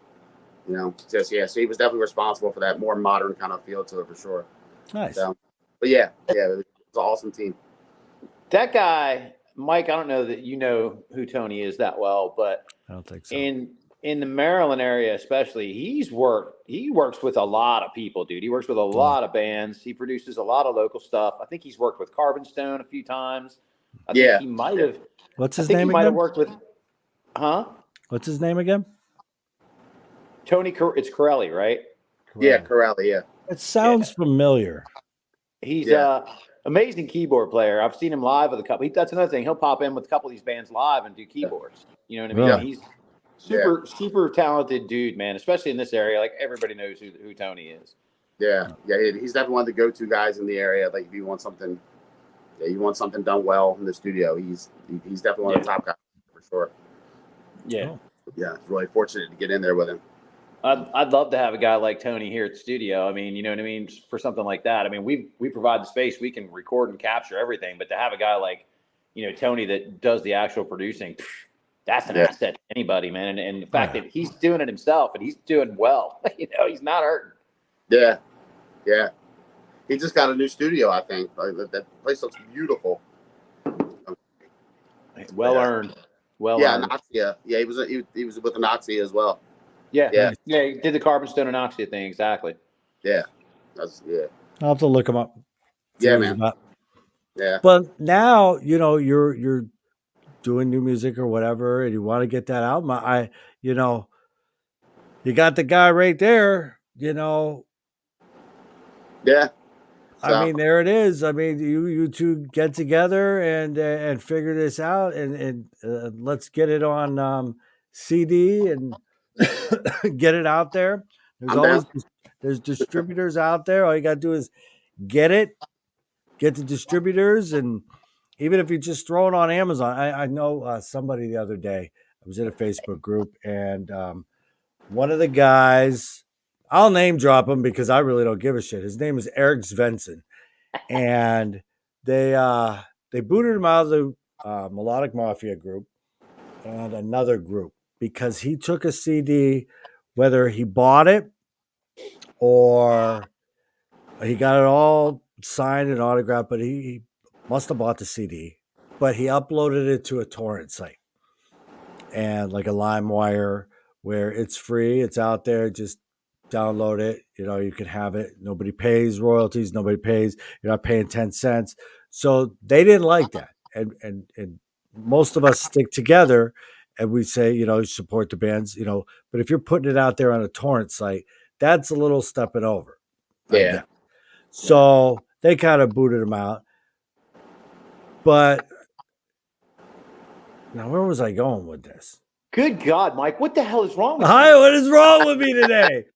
You know, just so he was definitely responsible for that more modern kind of feel to it for sure. Nice. So, but yeah, it was an awesome team. That guy, Mike, I don't know that you know who Tony is that well, but I don't think so. in the Maryland area especially, he works with a lot of people, dude. He works with a lot of bands. He produces a lot of local stuff. I think he's worked with Carbon Stone a few times. I think he might have. What's I his think he name might have again? worked with, huh? What's his name again? Tony, it's Corelli, right? Yeah, Corelli. Yeah. It sounds familiar. He's Yeah. amazing keyboard player. I've seen him live with a couple. That's another thing. He'll pop in with a couple of these bands live and do keyboards. You know what I mean? Really? He's super talented dude, man. Especially in this area, like everybody knows who Tony is. Yeah, he's definitely one of the go-to guys in the area. Like if you want something, you want something done well in the studio, he's definitely one of the top guys for sure. Yeah. Oh. Yeah, it's really fortunate to get in there with him. I'd love to have a guy like Tony here at the studio. I mean, you know what I mean? For something like that. I mean, we provide the space, we can record and capture everything, but to have a guy like, Tony that does the actual producing, that's an asset to anybody, man. And the fact that he's doing it himself and he's doing well, he's not hurting. Yeah. He just got a new studio, I think. Like, that place looks beautiful. Well earned. Yeah, earned. Anoxia. Yeah, he was with Anoxia as well. Yeah. He did the Carbon Stone Anoxia thing, exactly. Yeah. I'll have to look him up. Yeah, man. Yeah. But now, you're doing new music or whatever, and you want to get that out. You got the guy right there, Yeah. I mean, there it is. I mean, you two get together and figure this out, and let's get it on CD and get it out there. There's distributors out there. All you got to do is get the distributors, and even if you just throw it on Amazon. I know somebody the other day. I was in a Facebook group, and one of the guys, I'll name drop him because I really don't give a shit. His name is Eric Svensson, and they booted him out of the Melodic Mafia group and another group because he took a CD, whether he bought it or he got it all signed and autographed, but he must have bought the CD, but he uploaded it to a torrent site and like a LimeWire where it's free, it's out there, just download it. You can have it. Nobody pays royalties. Nobody pays. You're not paying 10 cents. So they didn't like that. And most of us stick together and we say, support the bands, but if you're putting it out there on a torrent site, that's a little stepping over. Yeah. So they kind of booted him out. But now where was I going with this? Good God, Mike, what the hell is wrong with Hi, you? what is wrong with me today?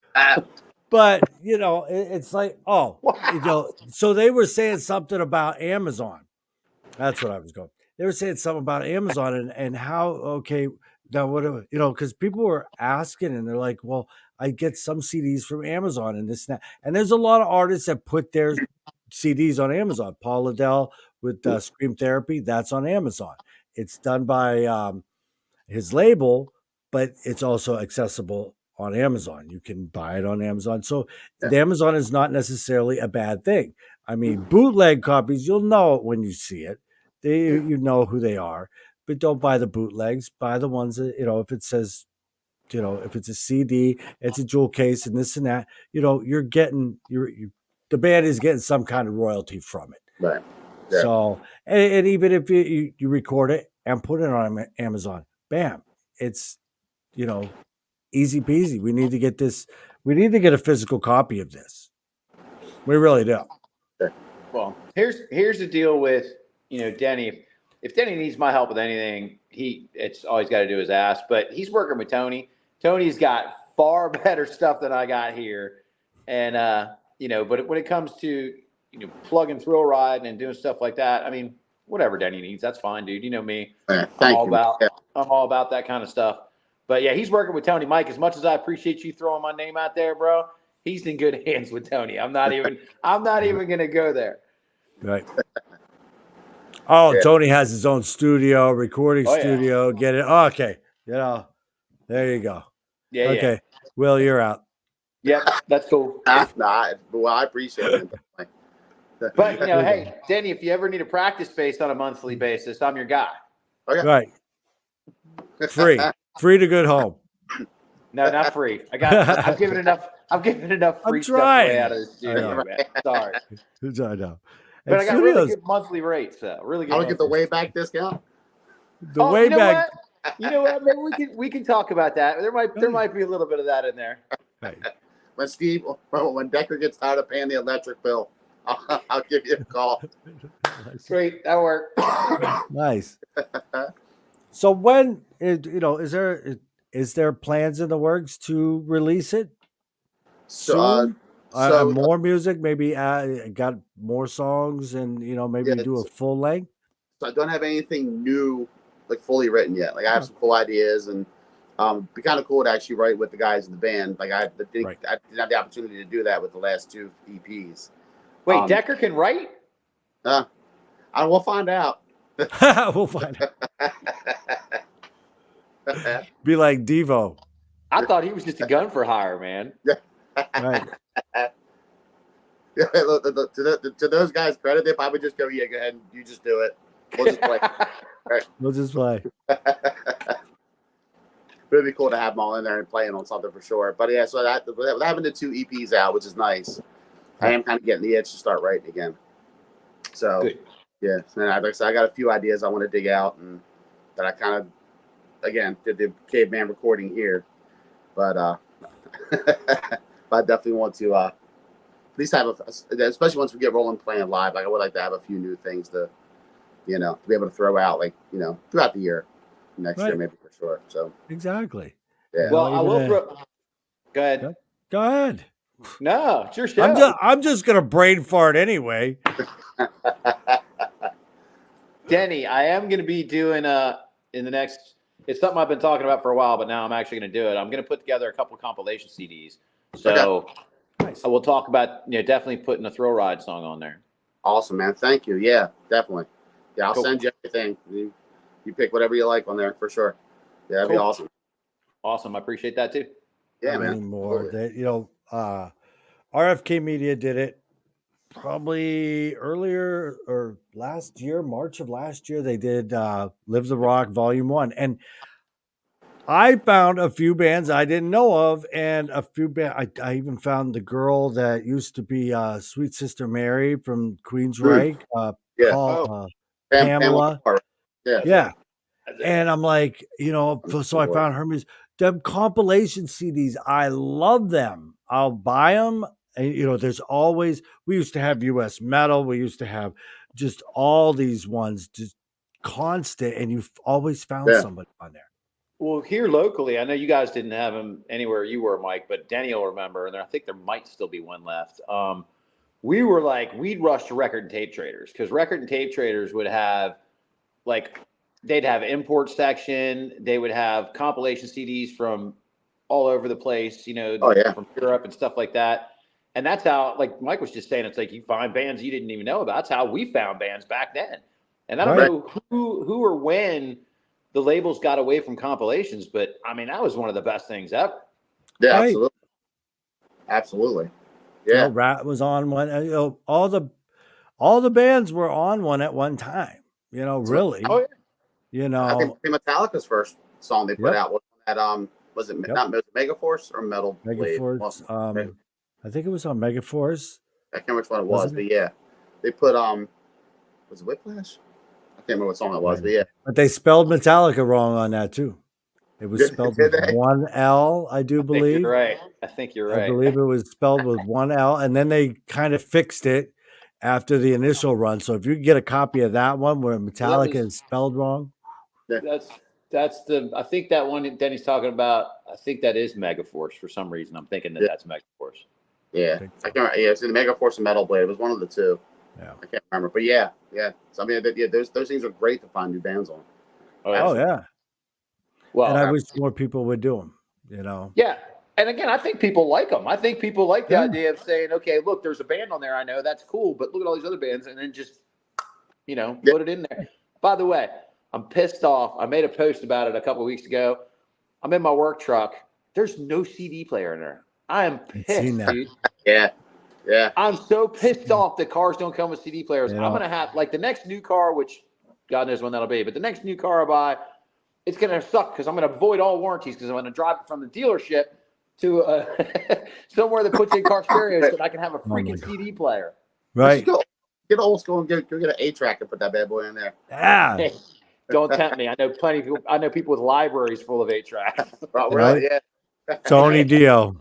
But, it's like, so they were saying something about Amazon. That's what I was going. They were saying something about Amazon and how, okay, now what, because people were asking and they're like, well, I get some CDs from Amazon and this and that. And there's a lot of artists that put their CDs on Amazon. Paul Liddell with Scream Therapy, that's on Amazon. It's done by his label, but it's also accessible on Amazon. You can buy it on Amazon. So the Amazon is not necessarily a bad thing. I mean, bootleg copies, you'll know it when you see it. You know who they are, but don't buy the bootlegs. Buy the ones that, if it says, if it's a CD, it's a jewel case and this and that, you're getting, the band is getting some kind of royalty from it. Right. Yeah. So, and even if you record it and put it on Amazon, bam, it's, easy peasy. We need to get this. We need to get a physical copy of this. We really do. Well, here's the deal with, Denny. If Denny needs my help with anything, it's all he's got to do is ask. But he's working with Tony. Tony's got far better stuff than I got here. And, but when it comes to, plugging Thrill Ride and doing stuff like that, I mean, whatever Denny needs, that's fine, dude. You know me. I'm all about that kind of stuff. But yeah, he's working with Tony. Mike, as much as I appreciate you throwing my name out there, bro, he's in good hands with Tony. I'm not even gonna go there. Right. Oh, yeah. Tony has his own studio, recording studio. Get it? Oh, okay. There you go. Yeah. Okay. Will, you're out. Yep, that's cool. Well, I appreciate it. But hey, Denny, if you ever need a practice space on a monthly basis, I'm your guy. Okay. Right. Free to good home. No, not free. I've given enough free stuff away out of the studio, man. Sorry. I know. But And I got really studios, good monthly rates, though. Really good. I would get the way back discount. the way back. You know what? Maybe we can talk about that. There might be a little bit of that in there. Right. When Decker gets tired of paying the electric bill, I'll give you a call. Sweet, that worked. Nice. So when is there plans in the works to release it soon? More music, maybe got more songs, and maybe do a full length. So I don't have anything new, like fully written yet. Like I have some cool ideas, and it'd be kind of cool to actually write with the guys in the band. Like I didn't have the opportunity to do that with the last 2 EPs. Wait, Decker can write? We'll find out. We'll find out. Be like Devo. I thought he was just a gun for hire, man. Right. To those guys' credit, they probably just go, "Yeah, go ahead, and you just do it. We'll just play." Right. We'll just play. It'd be cool to have them all in there and playing on something for sure. But yeah, so with having the 2 EPs out, which is nice, I am kind of getting the itch to start writing again. So good. Yeah, and like I said, I got a few ideas I want to dig out, and that I kind of, again, did the caveman recording here, but I definitely want to at least have especially once we get rolling playing live. Like I would like to have a few new things to, to be able to throw out, like throughout the year, next year maybe for sure. So exactly. Yeah. Well, I will throw. Go ahead. Go ahead. No, it's your show. I'm just gonna brain fart anyway. Denny, I am going to be doing in the next. It's something I've been talking about for a while, but now I'm actually going to do it. I'm going to put together a couple of compilation CDs. So I will talk about definitely putting a Thrill Ride song on there. Awesome, man. Thank you. Yeah, definitely. Yeah, I'll send you everything. You pick whatever you like on there for sure. Yeah, that'd be awesome. Awesome. I appreciate that too. Yeah, man. Anymore. RFK Media did it. Probably earlier or last year, March of last year, they did Live the Rock Volume 1. And I found a few bands I didn't know of, and a few I even found the girl that used to be Sweet Sister Mary from Queensryche, Pamela. Yeah. And I'm like, so I found her music. Them compilation CDs, I love them. I'll buy them. And, there's always, we used to have US Metal. We used to have just all these ones, just constant. And you've always found somebody on there. Well, here locally, I know you guys didn't have them anywhere you were, Mike, but Denny will remember. And I think there might still be one left. We were we'd rush to Record and Tape Traders, because Record and Tape Traders would have they'd have import section. They would have compilation CDs from all over the place, from Europe and stuff like that. And that's how, like Mike was just saying, it's like you find bands you didn't even know about. That's how we found bands back then. And I don't know who or when the labels got away from compilations, but I mean, that was one of the best things ever. Yeah, absolutely. Absolutely. Yeah. Rat was on one. All the bands were on one at one time, really. Oh, yeah. I think Metallica's first song they put out was that, was it not Megaforce or Metal Megaforce? I think it was on Megaforce. I can't remember which one it was, but yeah, they put was it Whiplash? I can't remember what song it was, but yeah. But they spelled Metallica wrong on that too. It was spelled with one L, I do believe. I think you're right. I believe it was spelled with one L, and then they kind of fixed it after the initial run. So if you can get a copy of that one where Metallica is spelled wrong, that's I think that one Denny's talking about. I think that is Megaforce for some reason. I'm thinking that's Megaforce. Yeah, I can't. Yeah, it's in Megaforce and Metal Blade. It was one of the two. Yeah, I can't remember, but yeah. So I mean, those things are great to find new bands on. Oh yeah. Well, and I wish more people would do them. Yeah, and again, I think people like them. I think people like the idea of saying, "Okay, look, there's a band on there. I know that's cool, but look at all these other bands," and then just put it in there. By the way, I'm pissed off. I made a post about it a couple of weeks ago. I'm in my work truck, There's no CD player in there. I am I've seen pissed, that. dude. Yeah. Yeah. I'm so pissed off that cars don't come with CD players. They I'm don't. gonna have like the next new car, which God knows when that'll be, but the next new car I buy, it's gonna suck because I'm gonna void all warranties because I'm gonna drive it from the dealership to somewhere that puts in car stereos so that I can have a my freaking God. CD player. Right. Get old school and go get an 8-track and put that bad boy in there. Yeah. Hey, don't tempt me. I know plenty of people. I know people with libraries full of 8-tracks. Right, Right? yeah. Tony Dio.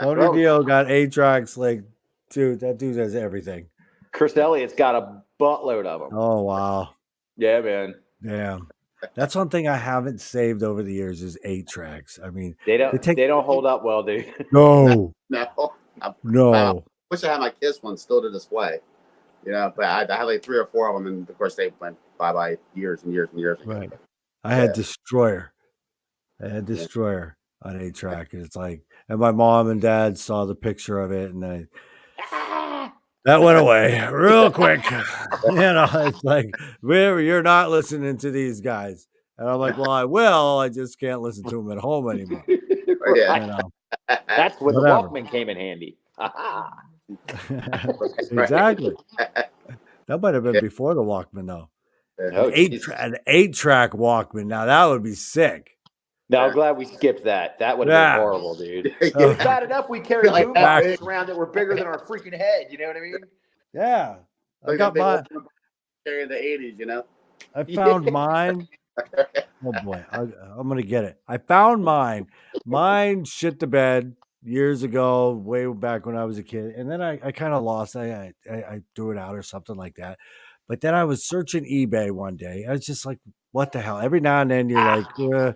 Tony Bro. Dio got 8-tracks. Like, dude, that dude does everything. Chris Elliott's got a buttload of them. Oh, wow. Yeah, man. Damn. That's one thing I haven't saved over the years is 8-tracks. I mean, They don't. take- They don't hold up well, dude. no, No. I no. wish I had my Kiss one still to display. You know, but I had like 3 or 4 of them, and of course they went bye years and years and years ago. Right. I had Yeah. Destroyer. I had Destroyer on 8-track. And it's like, and my mom and dad saw the picture of it, and that went away real quick. You know, it's like, you're not listening to these guys. And I'm like, well, I will. I just can't listen to them at home anymore. Yeah. You know, That's when Whatever. the Walkman came in handy. exactly. That might have been before the Walkman, though. Oh, An 8-track Walkman. Now that would be sick. No, I'm glad we skipped that. That would have Yeah. been horrible, dude. Yeah. It was bad enough we carried Like boom that boxes big. around that were bigger than our freaking head. You know what I mean? Yeah. I Like got that big mine. old carry in the 80s, you know? I found mine. Oh boy, I'm gonna get it. I found mine. Mine shit the bed years ago, way back when I was a kid, and then I kind of lost. I threw it out or something like that. But then I was searching eBay one day. I was just like, "What the hell?" Every now and then you're like,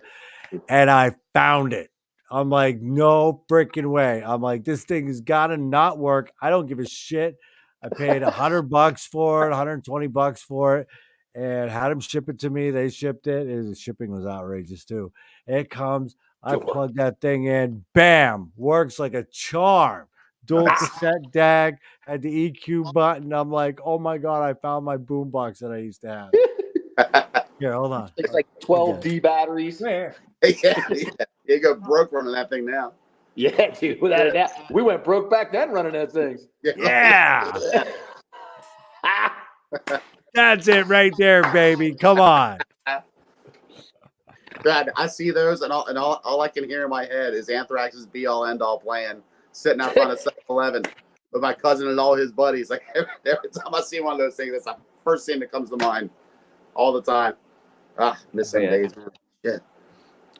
and I found it. I'm like, no freaking way. I'm like, this thing has got to not work. I don't give a shit. I paid $100 for it, $120 for it, and had them ship it to me. They shipped it. The shipping was outrageous too. It comes. I plug that thing in. Bam! Works like a charm. Dual cassette DAG, had the EQ button. I'm like, oh my God, I found my boombox that I used to have. Here, hold on. It's like 12D batteries. Where? Yeah. You go broke running that thing now. Yeah, dude. Without a doubt. We went broke back then running those things. Yeah. That's it right there, baby. Come on. God, I see those, and all I can hear in my head is Anthrax's Be All End All playing, sitting out front of 7-Eleven with my cousin and all his buddies. Like every time I see one of those things, that's the first thing that comes to mind all the time. Miss them days, man. Yeah.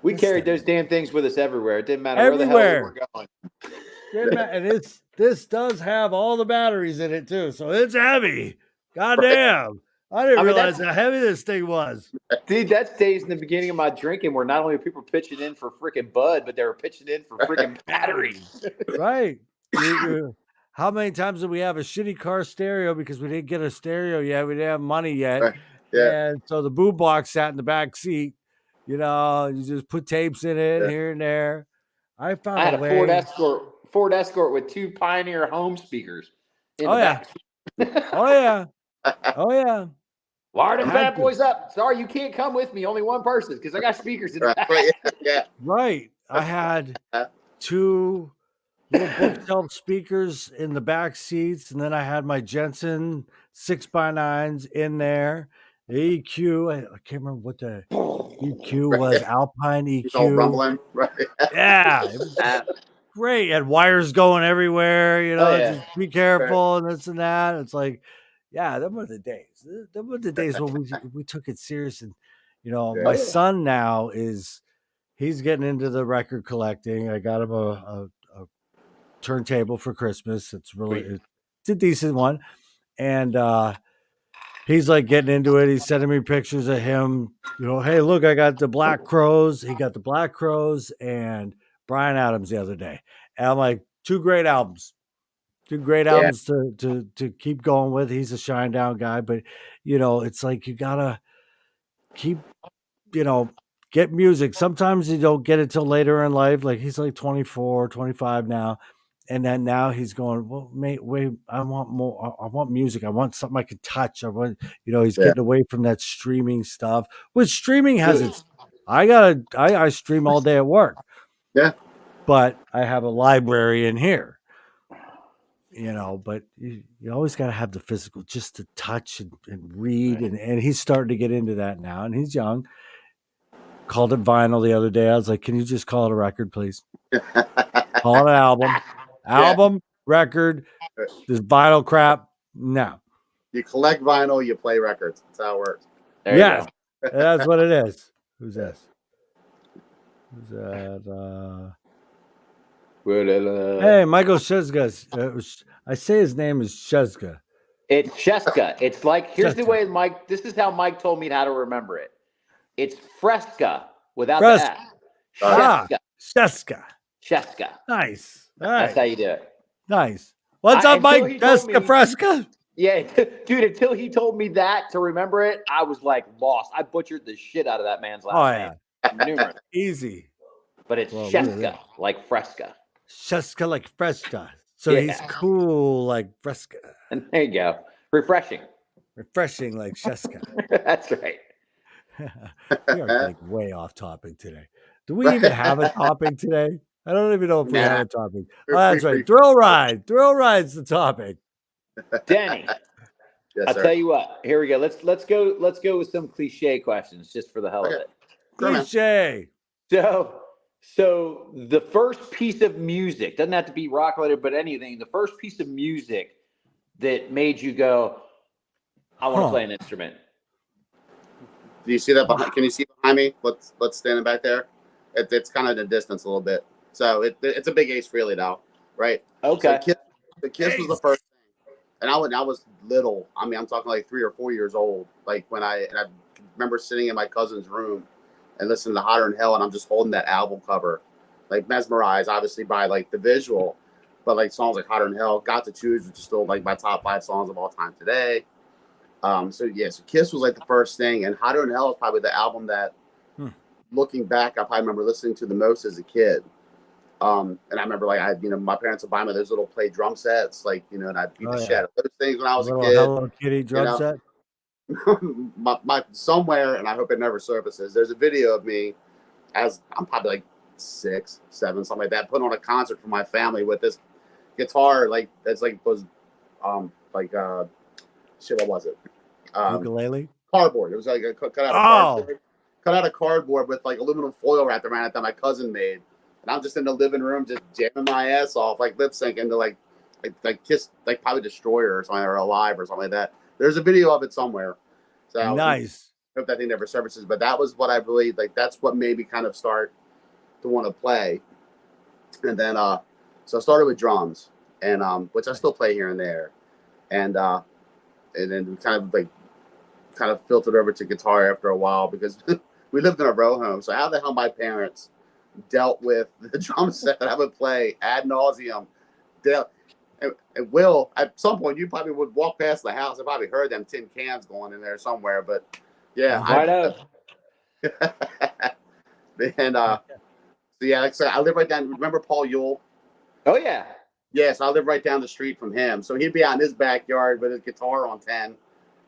We carried those damn things with us everywhere. It didn't matter where the Everywhere. hell we were going. And this does have all the batteries in it too, so it's heavy. Goddamn. I didn't realize how heavy this thing was. Dude, that stays in the beginning of my drinking where not only are people pitching in for freaking bud, but they were pitching in for freaking batteries. Right. How many times did we have a shitty car stereo because we didn't get a stereo yet? We didn't have money yet. Right. Yeah. And so the boom box sat in the back seat. You know, you just put tapes in it here and there. I found I had a a way. Ford Escort with 2 Pioneer home speakers. In Oh, the yeah. back. Oh, yeah. Oh, yeah. Wire them I had bad to. boys up. Sorry, you can't come with me. Only one person because I got speakers in the Right. back. Right. Yeah. Right. I had 2 little bookshelf speakers in the back seats, and then I had my Jensen 6x9s in there. The EQ, I can't remember what the EQ was. Alpine He's all EQ. rumbling. Right. Yeah, it was great. Had wires going everywhere. You know, Oh, yeah. just be careful and this and that. It's like, yeah, them were the days. Them were the days when we took it serious. And you know, my son now he's getting into the record collecting. I got him a turntable for Christmas. It's a decent one, and he's like getting into it. He's sending me pictures of him. You know, hey, look, I got the Black Crows. He got the Black Crows and Bryan Adams the other day, and I'm like, 2 great albums. 2 great albums to keep going with. He's a Shinedown guy, but you know, it's like you gotta keep, you know, get music. Sometimes you don't get it till later in life. Like he's like 24, 25 now. And then now he's going, well, mate, wait, I want more. I want music. I want something I can touch. I want, you know, he's getting away from that streaming stuff. Which streaming has its, I stream all day at work. Yeah. But I have a library in here. But you always got to have the physical just to touch and read. Right. And he's starting to get into that now. And he's young. Called it vinyl the other day. I was like, can you just call it a record, please? Call it an album. Album, record, this vinyl crap. No. You collect vinyl, you play records. That's how it works. There Yes. you go. That's what it is. Who's Yeah. this? Who's that? Well, Hey, Michael Shezga. I say his name is Shezga. It's Cheska. It's like, here's the Cheska. way Mike, this is how Mike told me how to remember it. It's Fresca without Fresca. the S. Cheska. Shezga. Cheska. Nice. All That's how right. you do it. Nice. What's up, until Mike? he told Cheska me- Fresca? Yeah, dude, until he told me that to remember it, I was like lost. I butchered the shit out of that man's last name. Numerous. Easy. But it's Well, look at Cheska, that. like Fresca. Shezga like Fresca. So Yeah. he's cool like Fresca. And there you go. Refreshing. Refreshing like Shezga. That's right. We are getting way off topic today. Do we even have a topic today? I don't even know if we Nah. have a topic. We're Oh, that's free. right. Thrill ride. Thrill ride's the topic. Denny, Yes, I'll sir. tell you what. Here we go. Let's go with some cliche questions just for the hell of Okay. it. Sure, man. Cliche. So the first piece of music doesn't have to be rock related, but anything. The first piece of music that made you go, I want to play an instrument. Do you see that behind? Can you see behind me? What's standing back there? It's kind of in the distance a little bit. So it's a big Ace Frehley now, right? Okay. So the Kiss was the first thing, and I was little. I mean, I'm talking like 3 or 4 years old. Like I remember sitting in my cousin's room and listening to Hotter Than Hell, and I'm just holding that album cover, like mesmerized, obviously by like the visual, but like songs like Hotter Than Hell, Got to Choose, which is still like my top 5 songs of all time today. So Kiss was like the first thing, and Hotter Than Hell is probably the album that, looking back, I probably remember listening to the most as a kid. And I remember like my parents would buy me those little play drum sets, like and I'd beat the shit out of those things when I was a Little kid. Hello Kitty drum set. my somewhere, and I hope it never surfaces. There's a video of me as I'm probably like 6, 7, something like that, putting on a concert for my family with this guitar, like that's like was shit. What was it? Ukulele. Cardboard. It was like cut out of cardboard. Cut out of cardboard with like aluminum foil wrapped around it that my cousin made. And I'm just in the living room, just jamming my ass off, like lip syncing to like Kiss, like probably Destroyer or something, or Alive or something like that. There's a video of it somewhere. So Nice. I hope that thing never surfaces. But that was what I really like. That's what made me kind of start to want to play. And then, so I started with drums, and which I still play here and there, and then we kind of filtered over to guitar after a while because we lived in a row home. So how the hell my parents dealt with the drum set that I would play ad nauseum? And Will, at some point, you probably would walk past the house and probably heard them tin cans going in there somewhere. But yeah, I know. And so yeah, like I said, I live right down. Remember Paul Yule? Oh yeah. Yeah, so I live right down the street from him. So he'd be out in his backyard with his guitar on 10,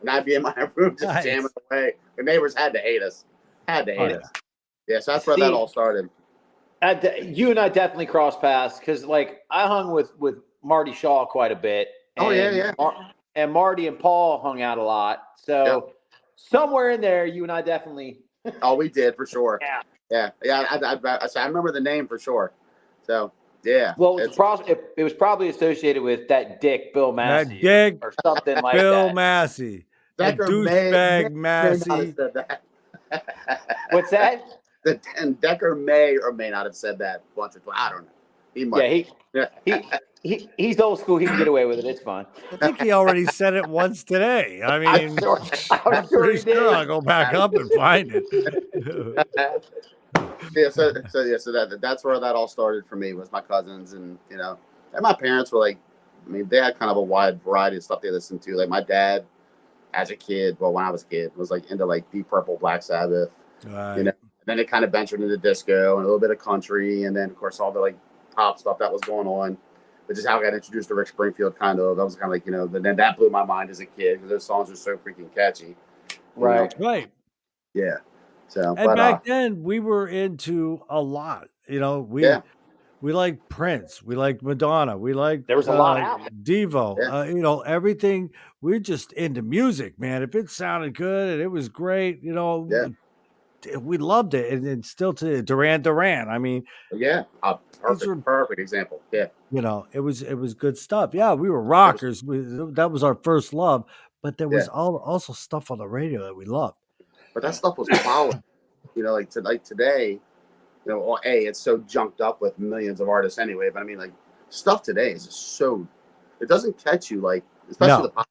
and I'd be in my room just jamming away. The neighbors had to hate us. Us. Yeah, so that's where that all started. You and I definitely crossed paths because, like, I hung with Marty Shaw quite a bit. And and Marty and Paul hung out a lot. So somewhere in there, you and I definitely. Oh, we did for sure. Yeah. I remember the name for sure. So yeah. Well, it was probably associated with that dick Bill Massey, or something like Bill that. Massey. That Decker douchebag Massey. Massey. What's that? And Decker may or may not have said that once or twice. I don't know. He might. Yeah, he's old school. He can get away with it. It's fine. I think he already said it once today. I mean, I'm sure he did. I'll go back up and find it. So that's where that all started for me, was my cousins, and my parents were like, I mean, they had kind of a wide variety of stuff they listened to. Like my dad, as a kid, when I was a kid, was like into like Deep Purple, Black Sabbath, Right. Then it kind of ventured into disco and a little bit of country, and then of course all the like pop stuff that was going on. But just how I got introduced to Rick Springfield, that was kind of like, then that blew my mind as a kid because those songs are so freaking catchy. Right. Right. Yeah. So, And back then we were into a lot. You know, yeah, we liked Prince, we liked Madonna, we liked There was a lot out there. Devo. yeah, You know, everything. We're just into music, man. If it sounded good and it was great, you yeah, know, we loved it. And still to Duran. I mean, yeah. these were, Perfect example. Yeah, you know, it was good stuff. Yeah, we were it was. rockers. That was our first love. But there Yeah, was also stuff on the radio that we loved. but that stuff was quality. You know, like today, you know, well, it's so junked up with millions of artists anyway. But I mean, like stuff today is just so it doesn't catch you like, especially the No, pop.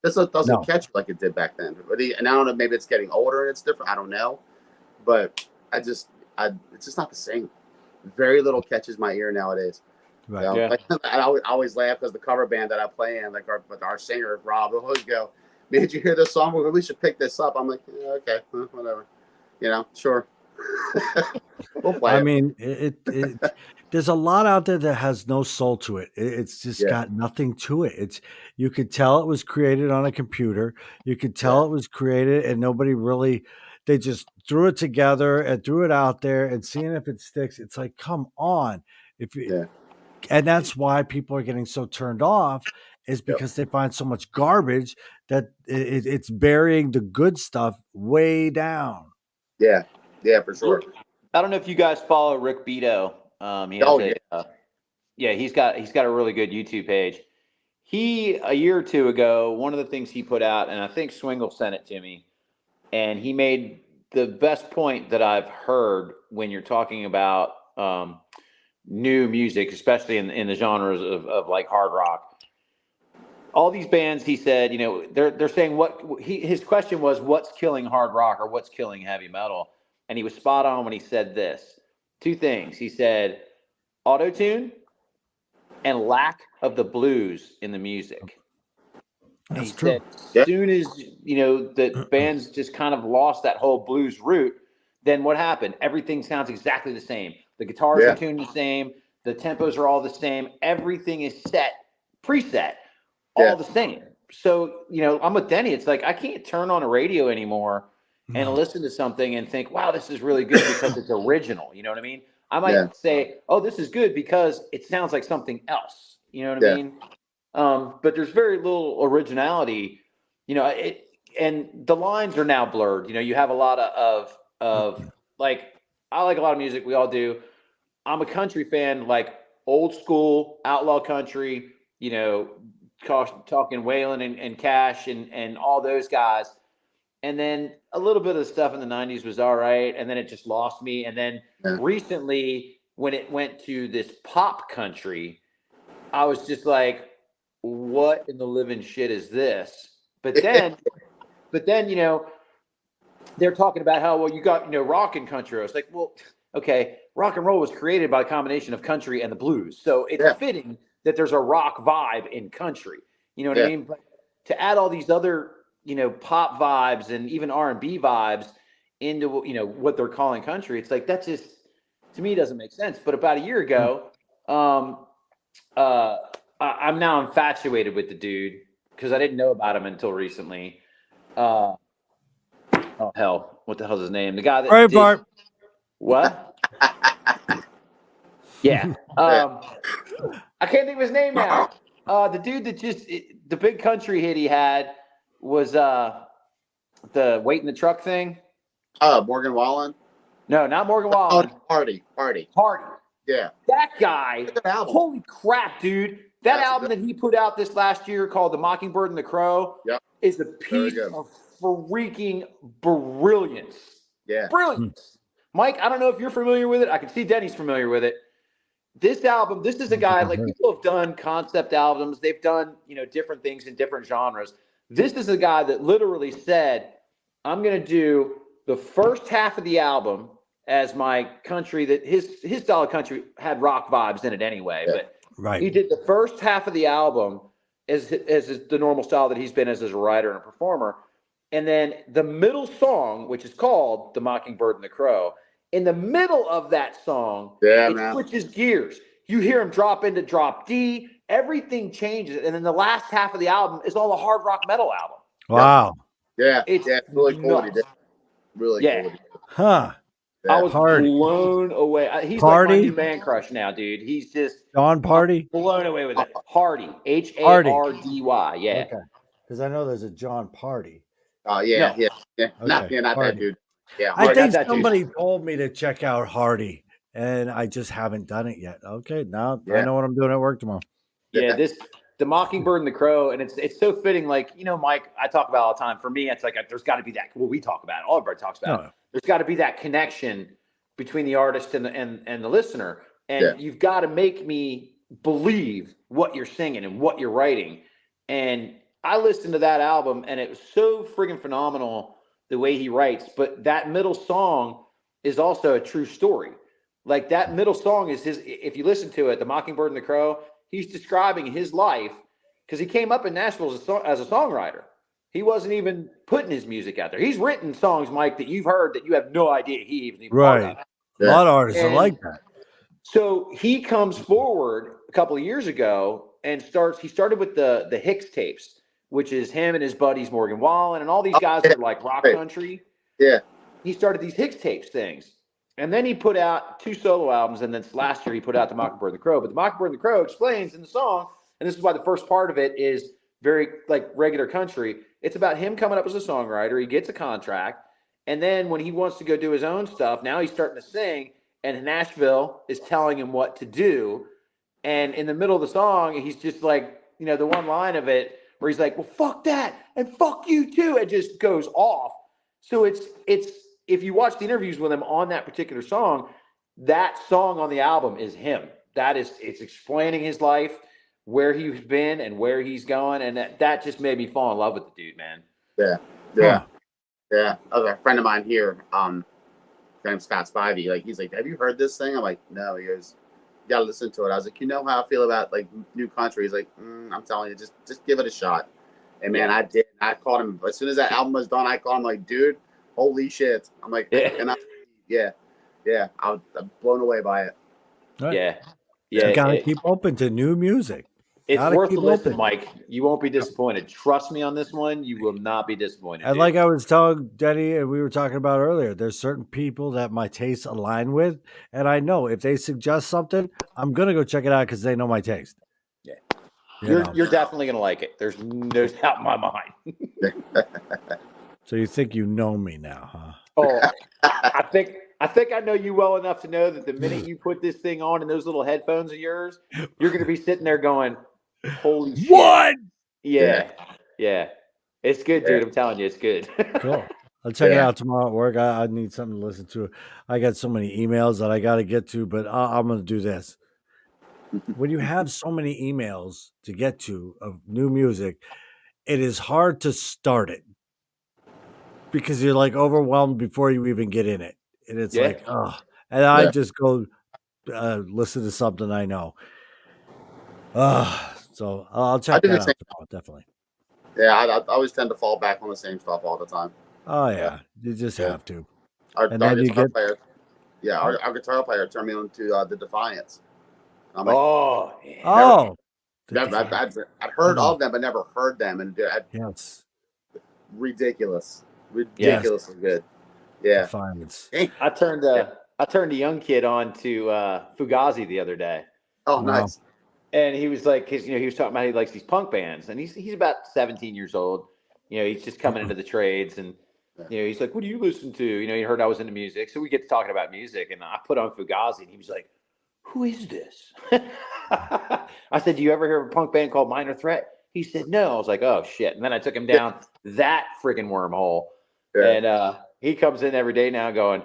This stuff doesn't no. catch you like it did back then. And I don't know, maybe it's getting older and it's different. I don't know, but it's just not the same. Very little catches my ear nowadays. Right. You know? Yeah. Like, I always laugh because the cover band that I play in, like our singer Rob, will always go, "Man, did you hear this song? Well, we should pick this up." I'm like, yeah, okay, whatever. You know, sure. We'll play I it. mean, there's a lot out there that has no soul to it. It's just Yeah, got nothing to it. You could tell it was created on a computer. You could yeah, tell it was created and nobody really, they just threw it together and threw it out there and seeing if it sticks. It's like, come on. If you, yeah, and that's why people are getting so turned off is yep, because they find so much garbage that it's burying the good stuff way down. yeah, yeah, for sure. I don't know if you guys follow Rick Beto. He has Oh yeah, yeah, he's got a really good YouTube page. He a year or two ago, one of the things he put out, and I think Swingle sent it to me, and he made the best point that I've heard when you're talking about new music, especially in the genres of like hard rock. All these bands, he said, you know, they're saying his question was, what's killing hard rock or what's killing heavy metal? And he was spot on when he said this. Two things. He said auto-tune and lack of the blues in the music. And he That's true. said, yeah, as soon as, you know, the bands just kind of lost that whole blues root, then what happened? Everything sounds exactly the same. The guitars are yeah, tuned the same. The tempos are all the same. Everything is set, preset, yeah, all the same. So, you know, I'm with Denny. It's like I can't turn on a radio anymore and No. listen to something and think, wow, this is really good because it's original. You know what I mean? I yeah, might say, oh, this is good because it sounds like something else. You know what I yeah, mean? But there's very little originality, you know, and the lines are now blurred. You know, you have a lot of like, I like a lot of music. We all do. I'm a country fan, like old school outlaw country, you know, talking Waylon and Cash and all those guys. And then a little bit of the stuff in the 90s was all right. And then it just lost me. And then yeah, recently, when it went to this pop country, I was just like, what in the living shit is this? But then, you know, they're talking about how, well, you got, you know, rock and country. I was like, well, okay, rock and roll was created by a combination of country and the blues. So it's yeah, fitting that there's a rock vibe in country. You know what I yeah, mean? But to add all these other, you know, pop vibes and even R&B vibes into, you know, what they're calling country, it's like that just to me doesn't make sense. But about a year ago, I'm now infatuated with the dude because I didn't know about him until recently. Oh hell, what the hell's his name? The guy that did Braveheart. what? Yeah. I can't think of his name now. The dude that the big country hit he had was the wait in the truck thing. Morgan Wallen. No, not Morgan Oh, Wallen. Party. Hardy. Yeah, That guy. good album. Holy crap, dude. That That's a album good- that he put out this last year called The Mockingbird and the Crow Yep. is a Very piece good. of freaking brilliance. Yeah, Brilliance. Mike, I don't know if you're familiar with it. I can see Denny's familiar with it. This album, this is a guy, like people have done concept albums. They've done, you know, different things in different genres. This is a guy that literally said, I'm going to do the first half of the album as my country that his style of country had rock vibes in it anyway. Yeah. But Right. he did the first half of the album as the normal style that he's been as a writer and a performer. And then the middle song, which is called The Mockingbird and the Crow, in the middle of that song, Yeah, it man. switches gears. You hear him drop into drop D. Everything changes. And then the last half of the album is all a hard rock metal album. Wow. yeah, It's yeah. It's really cool what he nuts. did. Really Yeah. cool. What he did. Huh. I was Party. blown away. He's like my Party? new man crush now, dude. He's just John Party? blown away with it. Hardy, Hardy. Hardy. Yeah. Okay. Because I know there's a John Party. Oh yeah, No. yeah. Not Okay, not that Hardy. dude. Yeah, I Yeah, think not that dude. somebody told me to check out Hardy, and I just haven't done it yet. Okay, now I Yeah. know what I'm doing at work tomorrow. Yeah, the Mockingbird and the Crow, and it's so fitting. Like, you know, Mike, I talk about all the time. For me, it's like there's got to be that. What we talk about, all everybody talks about. No. There's got to be that connection between the artist and the listener, and Yeah. you've got to make me believe what you're singing and what you're writing. And I listened to that album, and it was so friggin' phenomenal the way he writes. But that middle song is also a true story. Like that middle song is his. If you listen to it, the Mockingbird and the Crow. He's describing his life because he came up in Nashville as a songwriter. He wasn't even putting his music out there. He's written songs, Mike, that you've heard that you have no idea he even part Right. of. A lot of artists are And like that. So he comes forward a couple of years ago and he started with the Hicks tapes, which is him and his buddies Morgan Wallen and all these guys that are like rock country. Yeah. He started these Hicks tapes things. And then he put out 2 solo albums, and then last year he put out The Mockingbird and the Crow. But The Mockingbird and the Crow explains in the song, and this is why the first part of it is very like regular country. It's about him coming up as a songwriter. He gets a contract, and then when he wants to go do his own stuff, now he's starting to sing, and Nashville is telling him what to do. And in the middle of the song, he's just like, you know, the one line of it where he's like, well, fuck that, and fuck you too. It just goes off. So it's if you watch the interviews with him on that particular song, that song on the album is him. It's explaining his life, where he's been and where he's going. And that just made me fall in love with the dude, man. Yeah. Huh. Yeah. A friend of mine here, his name's Scott Spivey. Like, he's like, have you heard this thing? I'm like, no. He goes, you gotta listen to it. I was like, you know how I feel about like new country? He's like, I'm telling you, just give it a shot. And man, I did. I called him as soon as that album was done. I called him like, dude, holy shit. I'm like, I'm blown away by it. Right. Yeah. You gotta keep open to new music. It's worth the listen, Mike. You won't be disappointed. Trust me on this one. You will not be disappointed. And like I was telling Denny, and we were talking about earlier, there's certain people that my tastes align with. And I know if they suggest something, I'm going to go check it out because they know my taste. Yeah. You You're definitely going to like it. There's no doubt in my mind. So you think you know me now, huh? Oh, I think I know you well enough to know that the minute you put this thing on and those little headphones of yours, you're going to be sitting there going, holy shit. What? Yeah. It's good, dude. I'm telling you, it's good. Cool. I'll check it out tomorrow at work. I need something to listen to. I got so many emails that I got to get to, but I'm going to do this. When you have so many emails to get to of new music, it is hard to start it because you're like overwhelmed before you even get in it. And it's like, oh, and I just go listen to something I know. So I'll check that out tomorrow, definitely. Yeah, I always tend to fall back on the same stuff all the time. Oh yeah, you just have to. Our guitar player turned me on to the Defiance. I'm like, I'd heard of them, but never heard them, and ridiculously good. Yeah, Defiance. I turned a young kid on to Fugazi the other day. Oh, nice. And he was like, he was talking about he likes these punk bands, and he's about 17 years old. He's just coming into the trades, and he's like, "What do you listen to?" He heard I was into music, so we get to talking about music, and I put on Fugazi, and he was like, "Who is this?" I said, "Do you ever hear of a punk band called Minor Threat?" He said, "No." I was like, "Oh shit!" And then I took him down that freaking wormhole, and he comes in every day now going,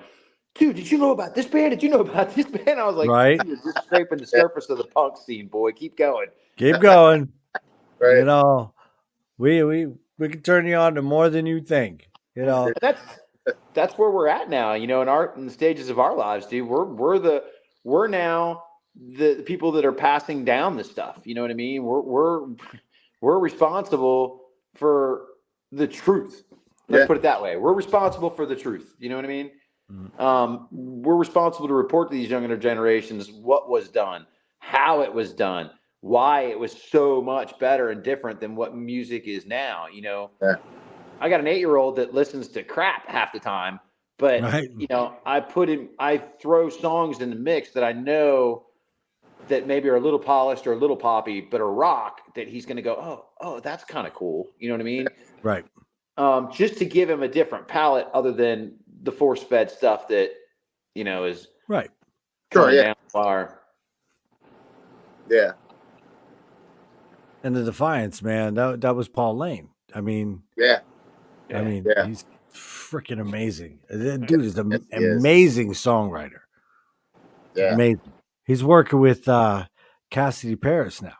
dude, did you know about this band? Did you know about this band? I was like, right. You're just scraping the surface of the punk scene, boy. Keep going. Keep going. Right. We can turn you on to more than you think. That's where we're at now. In the stages of our lives, dude. We're now the people that are passing down this stuff. You know what I mean? We're responsible for the truth. Let's put it that way. We're responsible for the truth. You know what I mean? We're responsible to report to these younger generations what was done, how it was done, why it was so much better and different than what music is now. I got an 8-year-old that listens to crap half the time, But Right. I throw songs in the mix that I know that maybe are a little polished or a little poppy, but are rock that he's going to go, oh, that's kind of cool. You know what I mean? Right. Just to give him a different palette other than the force fed stuff that, is Right. Sure, coming yeah. down the wire. Yeah. And the Defiance, man, that was Paul Lane. I mean, Yeah. Yeah. he's freaking amazing. That dude is Yes, an he is. amazing songwriter. Yeah. Amazing. He's working with Cassidy Paris now,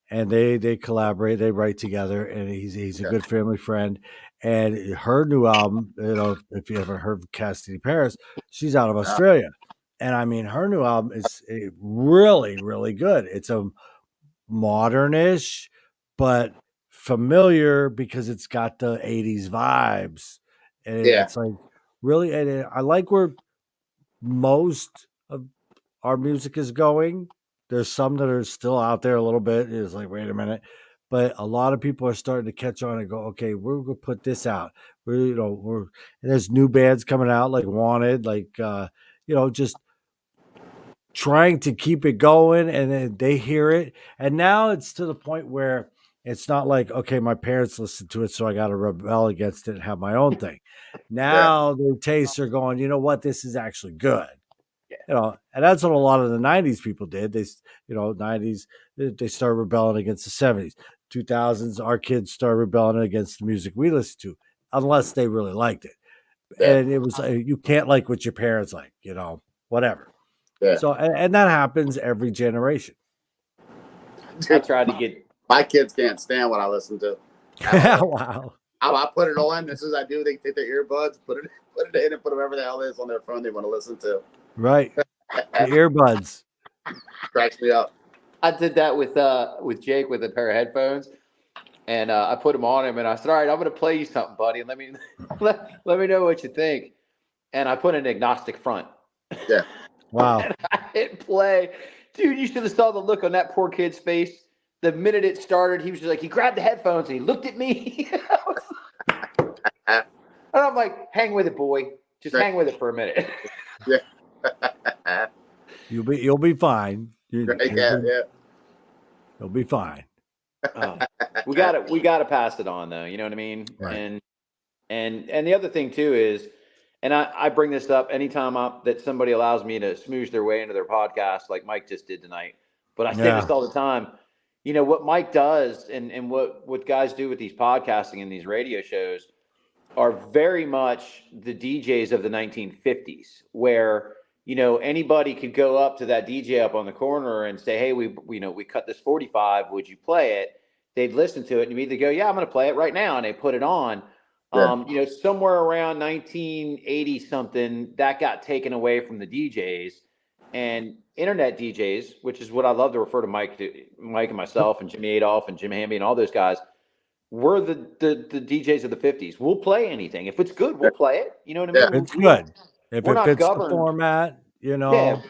and they collaborate. They write together, and he's a good family friend. And her new album, if you ever heard of Cassidy Paris, she's out of Australia, and I mean, her new album is really, really good. It's a modernish, but familiar because it's got the 80s vibes. And Yeah. it's like really, and I like where most of our music is going. There's some that are still out there a little bit. It's like, wait a minute. But a lot of people are starting to catch on and go, okay, we're gonna put this out. And there's new bands coming out like Wanted, like just trying to keep it going, and then they hear it. And now it's to the point where it's not like, okay, my parents listened to it, so I got to rebel against it and have my own thing. Now their tastes are going, you know what, this is actually good. And that's what a lot of the 90s people did. 90s, they started rebelling against the 70s. 2000s, our kids started rebelling against the music we listened to, unless they really liked it. Yeah. And it was you can't like what your parents like, whatever. Yeah. So, and that happens every generation. I tried to get. My kids can't stand what I listen to. Wow. I put it on. As soon as I do, they take their earbuds, put it in, and put whatever the hell it is on their phone they want to listen to. Right. The earbuds. Cracks me up. I did that with Jake with a pair of headphones, and I put them on him, and I said, "All right, I'm going to play you something, buddy, and let me let me know what you think." And I put an agnostic front. Yeah. Wow. And I hit play, dude. You should have saw the look on that poor kid's face the minute it started. He was just like, he grabbed the headphones and he looked at me. And I'm like, "Hang with it, boy. Just hang with it for a minute." Yeah. You'll be fine. Yeah. You'll be fine. We gotta pass it on though. You know what I mean? Right. And the other thing too is, and I bring this up anytime that somebody allows me to smoosh their way into their podcast, like Mike just did tonight. But I say this all the time. What Mike does and what guys do with these podcasting and these radio shows are very much the DJs of the 1950s, where anybody could go up to that DJ up on the corner and say, "Hey, we cut this 45. Would you play it?" They'd listen to it and you either go, "Yeah, I'm going to play it right now," and they put it on. Yeah. Somewhere around 1980 something, that got taken away from the DJs, and internet DJs, which is what I love to refer to Mike and myself and Jimmy Adolph and Jim Hamby and all those guys. We're the DJs of the 50s. We'll play anything. If it's good, we'll play it. You know what I mean? It's good. If we're it not fits the governed. format, Yeah,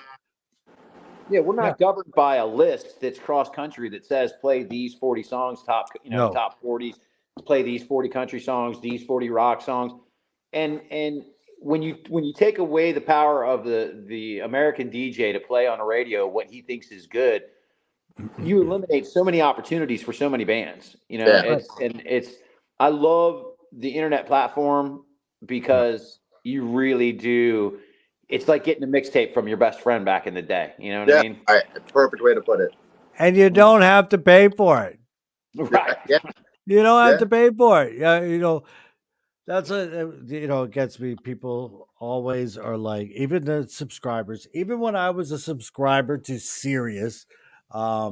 we're not governed by a list that's cross country that says play these 40 songs, top 40s, play these 40 country songs, these 40 rock songs. And when you take away the power of the American DJ to play on a radio what he thinks is good, you eliminate so many opportunities for so many bands. I love the internet platform because you really do. It's like getting a mixtape from your best friend back in the day. You know what I mean? Right. Perfect way to put it. And you don't have to pay for it. Right. Yeah. You don't have to pay for it. Yeah, that's it gets me. People always are like, even the subscribers, even when I was a subscriber to Sirius, I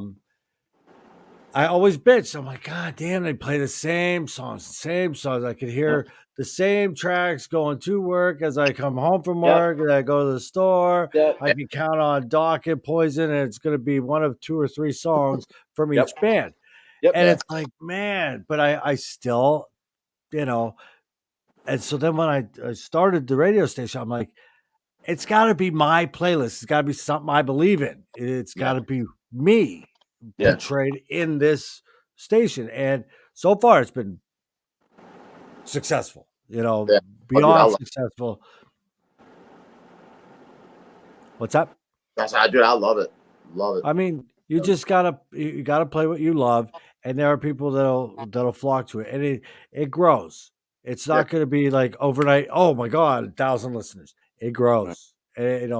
always bitched. I'm like, God damn, they play the same songs. I could hear the same tracks going to work as I come home from work and I go to the store. Yep. I can count on Docket, Poison, and it's going to be one of 2 or 3 songs from each band. Yep. And it's like, man, but I still, and so then when I started the radio station, I'm like, it's got to be my playlist. It's got to be something I believe in. It's got to be me portrayed in this station. And so far it's been successful, beyond successful. What's up? That's how I do it. I love it. Love it. I mean, you just gotta play what you love, and there are people that'll flock to it, and it grows. It's Yeah. not going to be like overnight. Oh my God, 1,000 listeners. It grows. And,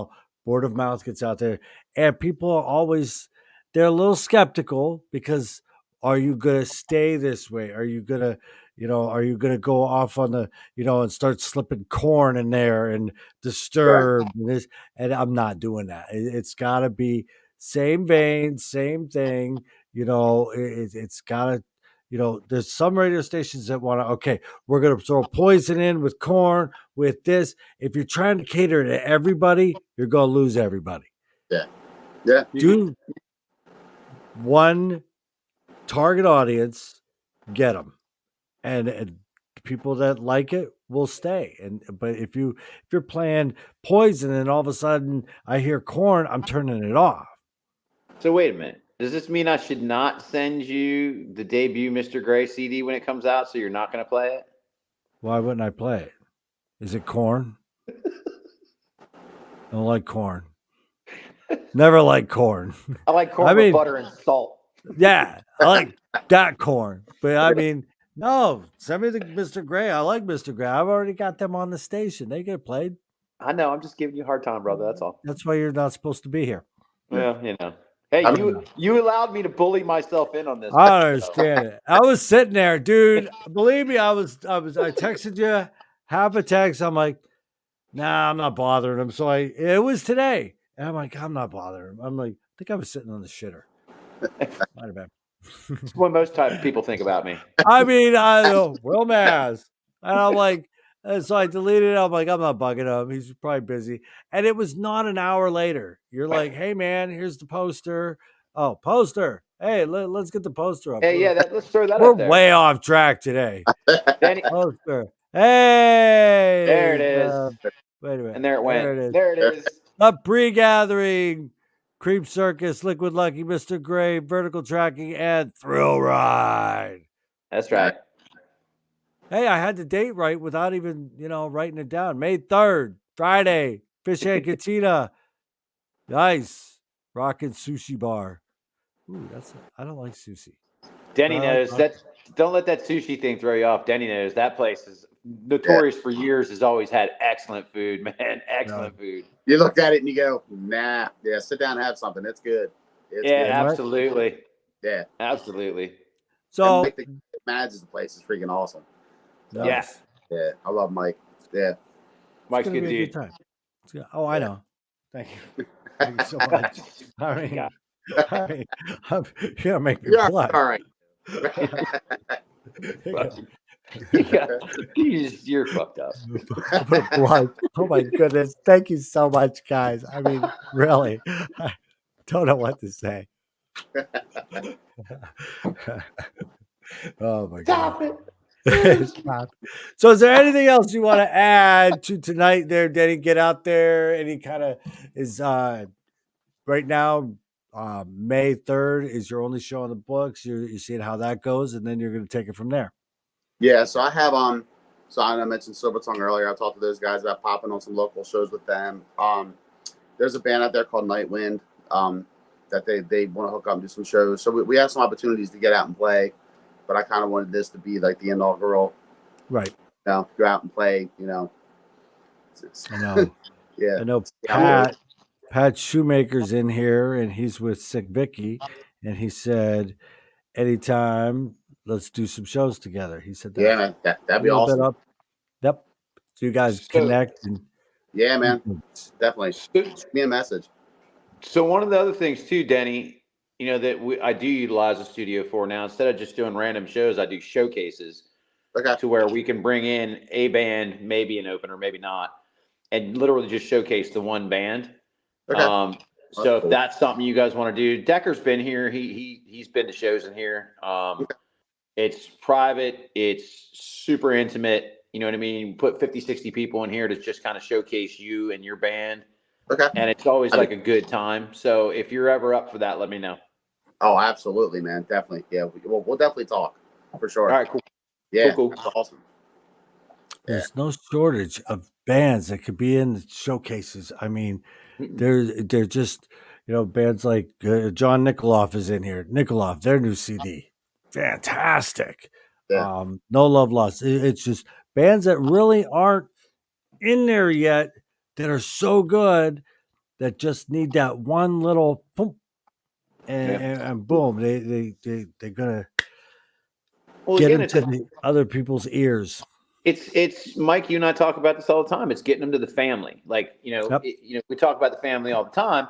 word of mouth gets out there, and people are always they're a little skeptical because are you going to stay this way? Are you gonna are you gonna go off on the and start slipping corn in there and disturb this? And I'm not doing that. It's got to be same vein, same thing. It's got to, there's some radio stations that want to, okay, we're going to throw poison in with corn, with this. If you're trying to cater to everybody, you're going to lose everybody. Yeah. Yeah. Do one target audience, get them. And people that like it will stay. But if you're playing poison and all of a sudden I hear corn, I'm turning it off. So wait a minute. Does this mean I should not send you the debut Mr. Gray CD when it comes out, so you're not going to play it? Why wouldn't I play it? Is it corn? I don't like corn. Never like corn. I like corn with butter and salt. Yeah, I like that corn. But I mean, no, send me the Mr. Gray. I like Mr. Gray. I've already got them on the station. They get played. I know. I'm just giving you a hard time, brother. That's all. That's why you're not supposed to be here. Well, Hey, you allowed me to bully myself in on this. I understand it. I was sitting there, dude. Believe me, I texted you half a text. I'm like, nah, I'm not bothering him. So it was today. And I'm like, I'm not bothering him. I'm like, I think I was sitting on the shitter. Might have been. That's what most people think about me. I mean, I know, Will Maz. And I'm like, and so I deleted it. I'm like, I'm not bugging him. He's probably busy. And it was not an hour later. You're like, hey, man, here's the poster. Oh, poster. Hey, let's get the poster up. Hey, let's throw that We're up there. way off track today. Danny, Poster. Hey. there it is. Wait a minute. And there it went. There it is. There it is. A pre-gathering. Creep Circus, Liquid Lucky, Mr. Gray, Vertical Tracking, and Thrill Ride. That's right. Hey, I had the date right without even, writing it down. May 3rd, Friday, Fish and Cantina. Nice. Rockin' Sushi Bar. Ooh, I don't like sushi. Denny knows that. Don't let that sushi thing throw you off. Denny knows that place is notorious for years. Has always had excellent food, man. Excellent food. You look at it and you go, nah. Yeah, sit down and have something. It's good. It's good. Absolutely. Yeah, absolutely. So Mike manages the place. Is freaking awesome. So, yeah, I love Mike. Yeah, Mike's good dude. Time. Oh, I know. Thank you. Thank you so much. I mean, you're gonna make me blush. All right. You're fucked up. Oh my goodness. Thank you so much, guys. I mean, really, I don't know what to say. Oh my God. Stop. So is there anything else you want to add to tonight there, Denny? Get out there. Any kind of is right now, May 3rd is your only show on the books. You're seeing how that goes, and then you're going to take it from there. Yeah, so I have so I mentioned Silver Tongue earlier. I talked to those guys about popping on some local shows with them. There's a band out there called Nightwind that they want to hook up and do some shows. So we have some opportunities to get out and play, but I kind of wanted this to be like the inaugural, right? Go out and play. I know. Yeah, I know. Pat Shoemaker's in here, and he's with Sick Vicky, and he said, anytime. Let's do some shows together. He said that. Yeah, that'd be awesome. Yep. So you guys connect. Yeah, man. Definitely. Shoot me a message. So one of the other things too, Denny, that I do utilize the studio for now, instead of just doing random shows, I do showcases to where we can bring in a band, maybe an opener, maybe not, and literally just showcase the one band. So if that's something you guys want to do, Decker's been here. He's been to shows in here. It's private. It's super intimate. You know what I mean? You put 50, 60 people in here to just kind of showcase you and your band. Okay. And it's always like a good time. So if you're ever up for that, let me know. Oh, absolutely, man. Definitely. Yeah. We'll definitely talk for sure. All right, cool. Yeah. Cool. That's awesome. There's no shortage of bands that could be in the showcases. I mean, They're just, bands like John Nikoloff is in here. Nikoloff, their new CD, fantastic. Yeah. No Love Lost. It's just bands that really aren't in there yet that are so good that just need that one little boom, and boom, they're gonna Well, get again, into the other people's ears. it's Mike. You and I talk about this all the time. It's getting them to the family. Like Yep. we talk about the family all the time,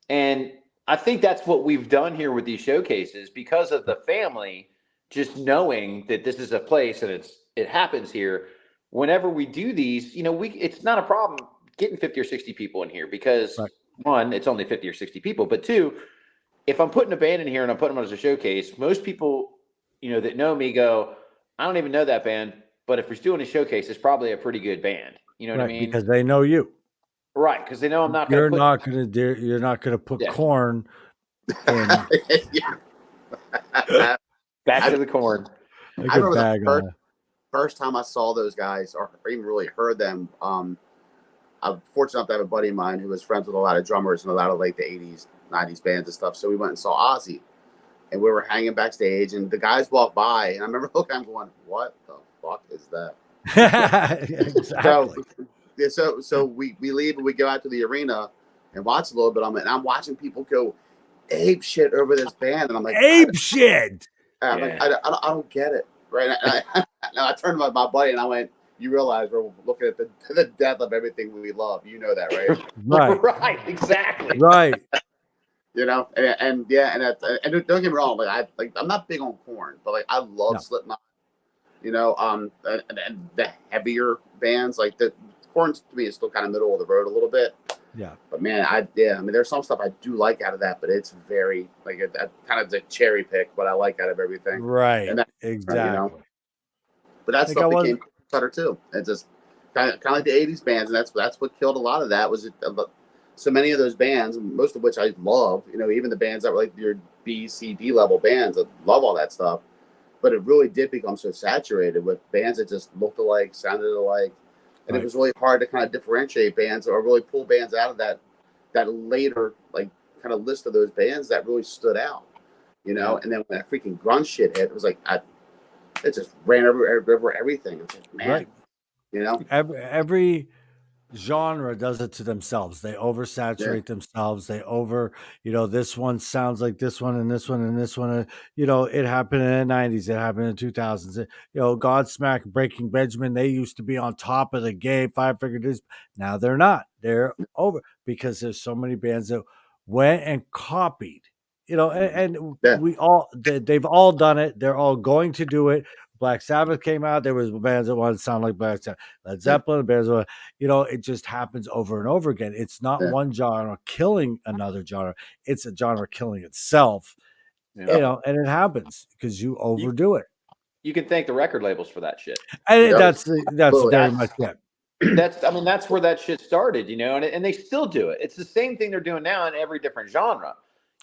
and I think that's what we've done here with these showcases because of the family. Just knowing that this is a place and it happens here. Whenever we do these, it's not a problem getting 50 or 60 people in here because Right. one, it's only 50 or 60 people, but two, if I'm putting a band in here and I'm putting them as a showcase, most people, that know me go, I don't even know that band, but if we're doing a showcase, it's probably a pretty good band. You know what I Right, mean? because they know you. Right, because they know I'm not going to put. You're not gonna put Yeah. corn in Yeah. Back to the corn. like I a remember bag the on. first time I saw those guys or even really heard them. I'm fortunate enough to have a buddy of mine who was friends with a lot of drummers and a lot of like the 80s, 90s bands and stuff. So we went and saw Ozzy and we were hanging backstage and the guys walked by and I remember looking at them going, what the fuck is that? Exactly. So we leave and we go out to the arena and watch a little bit of it. And I'm watching people go ape shit over this band. And I'm like, Ape shit. I'm like, I don't get it. Right. And I turned to my buddy and I went, you realize we're looking at the death of everything we love. You know that, right? Right. Right, exactly. Right. And don't get me wrong, I'm not big on Korn, but like I love Slipknot. And the heavier bands like the Korn to me is still kind of middle of the road a little bit. Yeah. But man, I mean, there's some stuff I do like out of that, but it's very like kind of the cherry pick what I like out of everything. Right. And that, Exactly. But that stuff became cutter too. It's just kind of like the '80s bands, and that's what killed a lot of that. Was so many of those bands, most of which I love. Even the bands that were like your B, C, D level bands, I love all that stuff. But it really did become so saturated with bands that just looked alike, sounded alike, and it was really hard to kind of differentiate bands or really pull bands out of that later like kind of list of those bands that really stood out. And then when that freaking grunge shit hit, it was like it just ran over everything. It's like, man, right. Every genre does it to themselves. They oversaturate themselves. They this one sounds like this one and this one and this one. It happened in the 90s. It happened in the 2000s. Godsmack, Breaking Benjamin, they used to be on top of the game, Five Finger Death. Now they're not. They're over because there's so many bands that went and copied. They've all done it. They're all going to do it. Black Sabbath came out. There was bands that wanted to sound like Black Sabbath. Led Zeppelin, bands that it just happens over and over again. It's not one genre killing another genre. It's a genre killing itself. And it happens because you overdo it. You can thank the record labels for that shit. And that's very much it. That's where that shit started, and they still do it. It's the same thing they're doing now in every different genre.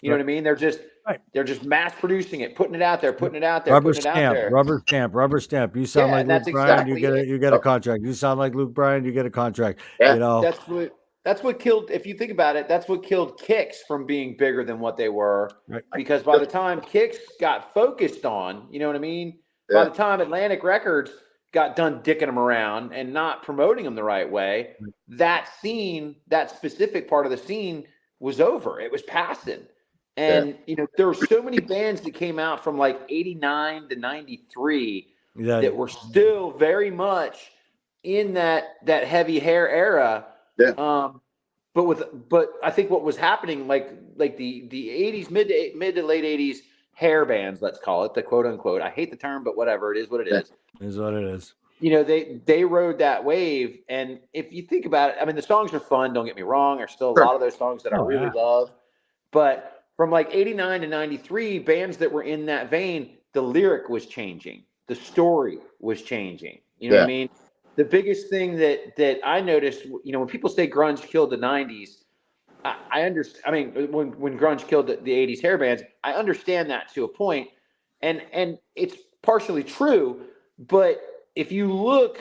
You know what I mean? They're just mass producing it, putting it out there, Rubber stamp. You sound like Luke Bryan, you get a contract. You sound like Luke Bryan, you get a contract. That's what killed. If you think about it, that's what killed Kicks from being bigger than what they were. Right. Because by the time Kicks got focused on, you know what I mean? By the time Atlantic Records got done dicking them around and not promoting them the right way, that scene, that specific part of the scene was over. It was passing. And, there were so many bands that came out from like 89 to 93 that were still very much in that heavy hair era. Yeah. But I think what was happening, like the 80s, mid to late 80s hair bands, let's call it, the quote unquote, I hate the term, but whatever, it is what it is. It is what it is. They rode that wave. And if you think about it, the songs are fun, don't get me wrong. There's still a lot of those songs that I really love. But from like 89 to 93, bands that were in that vein, the lyric was changing. The story was changing. You know what I mean? The biggest thing that I noticed, when people say grunge killed the 90s, I understand. When grunge killed the 80s hair bands, I understand that to a point. And it's partially true. But if you look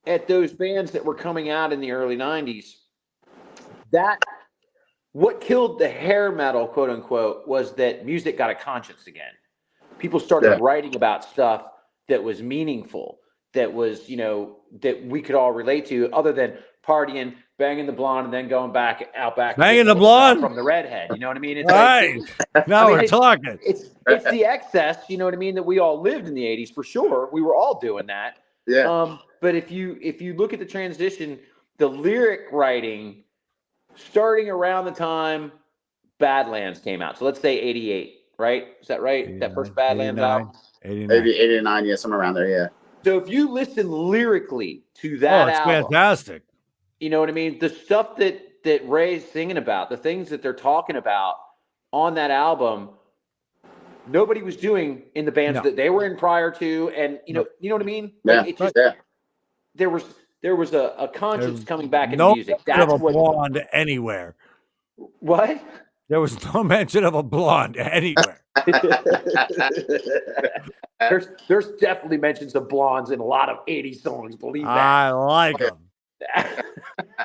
at those bands that were coming out in the early 90s, that what killed the hair metal, quote unquote, was that music got a conscience again. People started writing about stuff that was meaningful, that was, that we could all relate to, other than partying, banging the blonde, and then going out back, Banging the blonde from the redhead. You know what I mean? It's right. Now we're talking. It's the excess. You know what I mean? That we all lived in the '80s for sure. We were all doing that. Yeah. But if you look at the transition, the lyric writing starting around the time Badlands came out. So let's say 88, right? Is that right? 89, that first Badlands 89, album? 89, yeah, somewhere around there, yeah. So if you listen lyrically to that it's album, fantastic. you know what I mean? The stuff that Ray's singing about, the things that they're talking about on that album, nobody was doing in the bands that they were in prior to. And you know what I mean? Like it just, there was a conscience coming back into music. That's of a blonde anywhere. What? There was no mention of a blonde anywhere. There's definitely mentions of blondes in a lot of 80s songs. Believe that. I like them.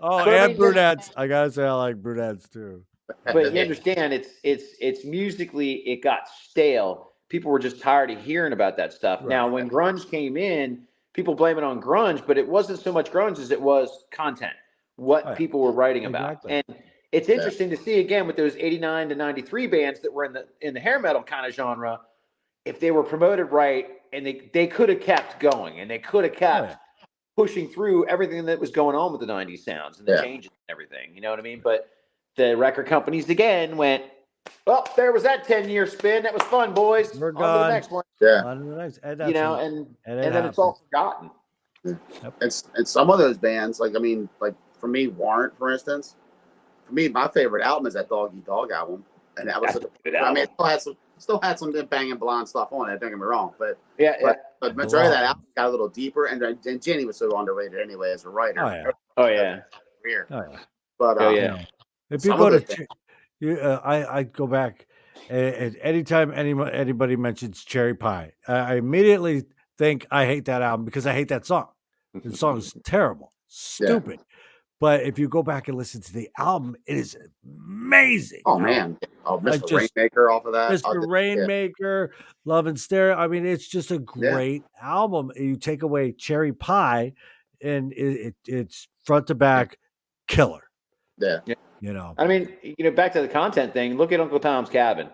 And brunettes. I gotta say, I like brunettes too. But you understand, it's musically, it got stale. People were just tired of hearing about that stuff. Right. Now, when grunge came in, people blame it on grunge, but it wasn't so much grunge as it was content, what people were writing about. And it's interesting to see again with those 89 to 93 bands that were in the hair metal kind of genre, if they were promoted right, and they could have kept going, and they could have kept pushing through everything that was going on with the 90s sounds and the changes and everything. You know what I mean? But the record companies again went, well, there was that 10-year spin. That was fun, boys. We're on gone. To the next one. Yeah. On to the next. And then it's all forgotten. And some of those bands, like for me, Warrant, for instance, for me, my favorite album is that Dog Eat Dog album. And that was it still had some banging blonde stuff on it, don't get me wrong. But majority of that album got a little deeper, and Jenny was so underrated anyway as a writer. But if you go to I go back, and anytime anybody mentions Cherry Pie, I immediately think I hate that album because I hate that song. The song's terrible, stupid. But if you go back and listen to the album, it is amazing. Oh man, Mr. Rainmaker off of that. Mr. Rainmaker, Love and Stare. I mean, it's just a great album. You take away Cherry Pie, and it's front to back killer. Yeah. I mean, back to the content thing. Look at Uncle Tom's Cabin.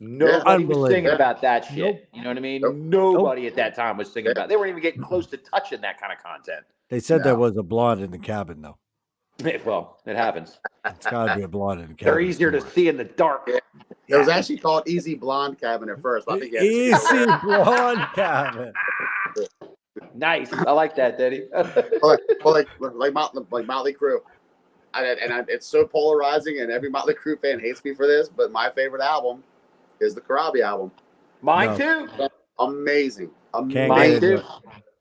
Nobody was singing about that shit. Nope. You know what I mean? Nope. Nobody at that time was singing about it. They weren't even getting close to touching that kind of content. They said there was a blonde in the cabin, though. Well, it happens. It's got to be a blonde in the cabin. They're easier to see in the dark. Yeah. It was actually called Easy Blonde Cabin at first. I think Easy Blonde Cabin. Nice. I like that, Denny. like Motley Crue. It's so polarizing, and every Motley Crue fan hates me for this, but my favorite album is the Karabi album. Mine too. Amazing. Mine too.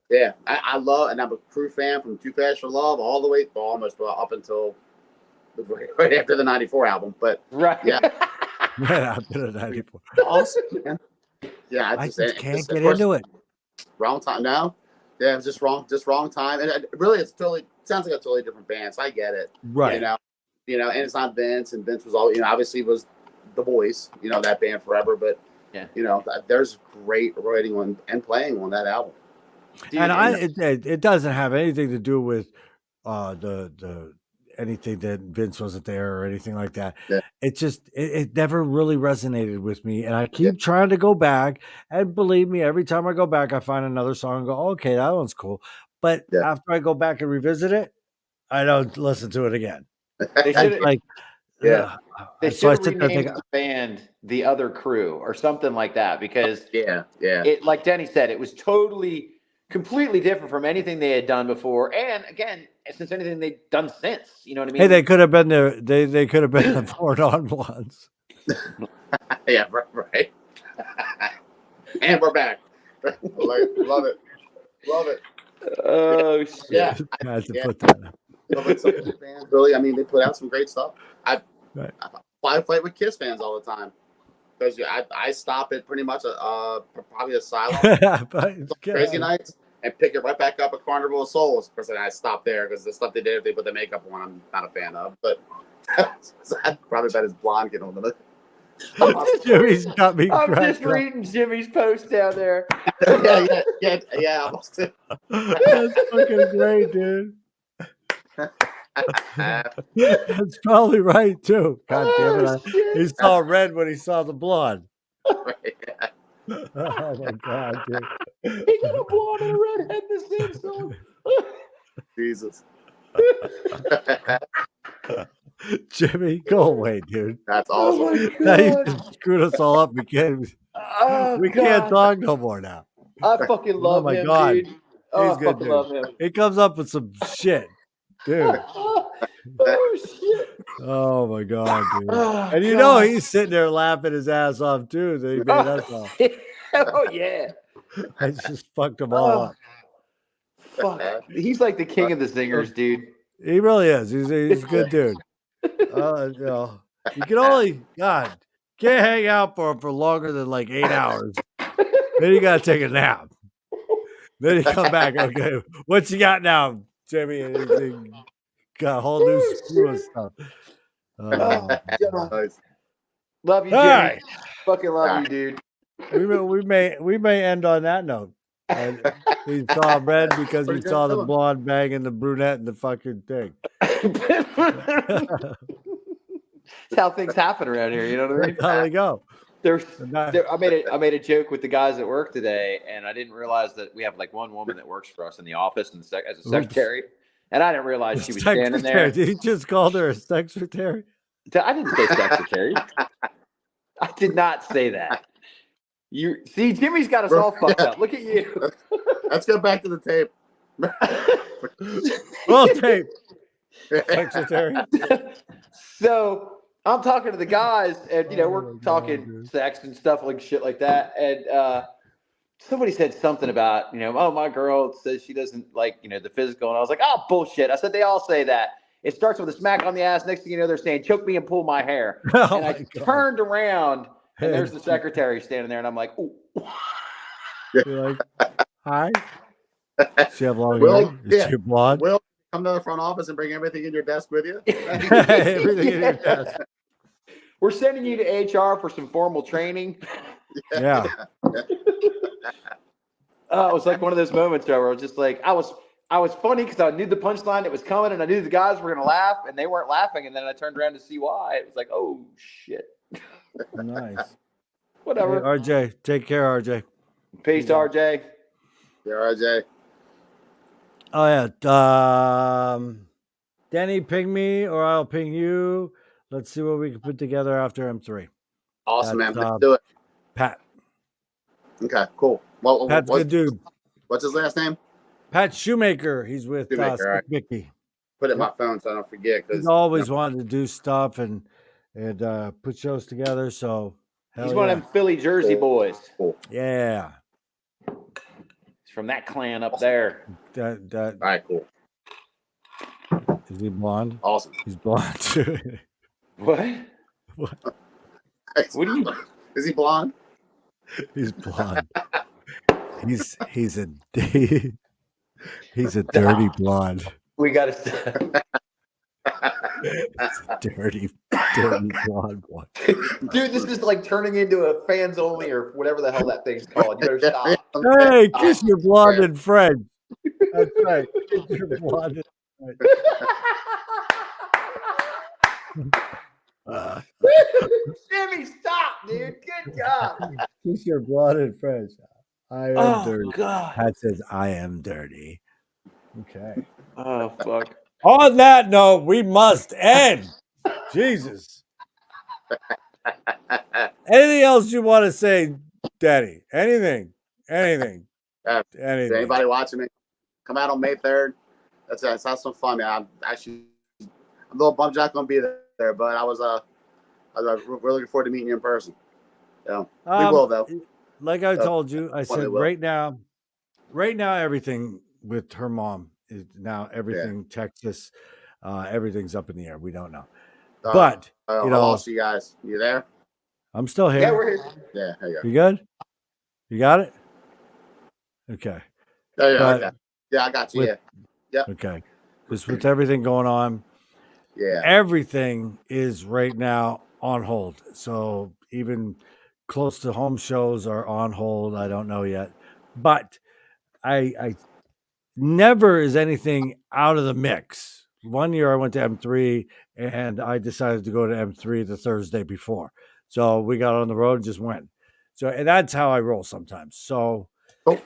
Yeah, I love, and I'm a Crue fan from Too Fast for Love all the way, almost up until right after the '94 album. But after the '94. Awesome, man. Yeah, I just can't get into it. Wrong time now. Yeah, it's just wrong time, and it sounds like a totally different band. So I get it, right? And it's not Vince, and Vince was obviously was the voice, that band forever, but there's great writing and playing on that album. It doesn't have anything to do with the anything that Vince wasn't there or anything like that. Yeah. It just it never really resonated with me, and I keep trying to go back. And believe me, every time I go back, I find another song and go, "Okay, that one's cool." But after I go back and revisit it, I don't listen to it again. They should They so should rename the band The Other Crew or something like that, because it, like Denny said, it was completely different from anything they had done before, and again, since anything they've done since. You know what I mean? Hey, they could have been they could have been the Four Non Blondes. Yeah, right. And we're back. Love it. Oh shit! Yeah, put that. Some fans really. I mean, they put out some great stuff. I fight with Kiss fans all the time. Because I stop at pretty much probably Asylum, Crazy Nights, and pick it right back up at Carnival of Souls. Because I stop there because the stuff they did, if they put the makeup on, I'm not a fan of. But So I'd probably bet his blonde get on the. Jimmy's got me I'm cracked just up. reading Jimmy's post down there. Yeah. Almost. That's fucking great, dude. That's probably right too. God damn it! Oh, shit. He saw red when he saw the blonde. Yeah. Oh my god, dude. He got a blonde and a redhead in the same song. Jesus. Jimmy, go away, dude. That's Oh awesome. Now my you god. just screwed us all up. We can't Oh talk no more now. I fucking love my him, God. dude. Oh, He's I good, fucking dude. love him. He comes up with some shit, dude. Oh shit. Oh my god, dude. Oh, And you know he's sitting there laughing his ass off too. That he made us all. Oh yeah. I just fucked them all Oh up. fuck. He's like the king of the singers, dude. He really is. He's a good dude. You know, you can only can't hang out for longer than like 8 hours. Then you gotta take a nap. Then you come back. Okay, what you got now, Jimmy? And he got a whole new slew of stuff. Oh, Nice. love you, All Jimmy. right. Fucking love you, dude. We may end on that note. And he saw red because he Pretty good saw the feeling. blonde banging the brunette in the fucking thing. That's how things happen around here. You know what I mean? That's how they go. I made a joke with the guys at work today, and I didn't realize that we have like one woman that works for us in the office and as a secretary, and I didn't realize she was standing there. Did he just call her a secretary? I didn't say secretary. I did not say that. You see, Jimmy's got us all fucked up. Look at you. Let's go back to the tape. Well, tape. Secretary. So I'm talking to the guys, and Oh we're my God, talking dude. sex and stuff like shit like that. And somebody said something about, oh, my girl says she doesn't like, the physical. And I was like, oh, bullshit. I said, they all say that. It starts with a smack on the ass. Next thing you know, they're saying, choke me and pull my hair. Oh and I my God. turned around, and there's the secretary standing there. And I'm like, ooh. You're like, hi. She have long Will, hair? Is she blonde? Will, come to the front office and bring everything in your desk with you. Everything in your desk. We're sending you to HR for some formal training. Yeah. It was like one of those moments where I was just like, I was funny because I knew the punchline that was coming, and I knew the guys were gonna laugh, and they weren't laughing. And then I turned around to see why. It was like, oh shit. Nice. Whatever. Hey, RJ, take care, RJ. Peace, RJ. Yeah, RJ. Oh yeah. Denny, ping me or I'll ping you. Let's see what we can put together after M3. Awesome, That's, man. Let's do it. Pat. Okay, cool. Well, Pat's a good dude. What's his last name? Pat Shoemaker. He's with Shoemaker, all right. Mickey. Put it in my phone so I don't forget. He's always wanted to do stuff and put shows together. So He's one of them Philly Jersey boys. Cool. Yeah. He's from that clan up there. All right, cool. Is he blonde? Awesome. He's blonde too. What? What? What do you? Is he blonde? He's blonde. He's a he's a dirty blonde. We got to. Dirty blonde one. Dude, this is like turning into a fans only or whatever the hell that thing's called. You better stop. Hey, kiss your blonde and French. That's right. Kiss your blonde and French. Jimmy, stop, dude. Good job. Kiss your blonde and French. I am dirty. God. Pat says I am dirty. Okay. Oh, fuck. On that note, we must end. Jesus. Anything else you want to say, Daddy? Anything? Is anybody watching me? Come out on May 3rd. That's some fun, man. I'm a little bummed not going to be there, but we're looking forward to meeting you in person. Yeah, we will though. Like I told you, I said will. right now, everything with her mom is now everything Texas, everything's up in the air. We don't know, but I lost you guys. You there? I'm still here. Yeah, we're here. Yeah, there you go. You good? You got it? Okay. Oh, yeah, But okay. Yeah, I got you. with- Yeah. Okay. Just with everything going on, Yeah. everything is right now on hold. So even close to home shows are on hold. I don't know yet, but I never is anything out of the mix. One year I went to M3 and I decided to go to M3 the Thursday before. So we got on the road and just went. So and that's how I roll sometimes. So Cool.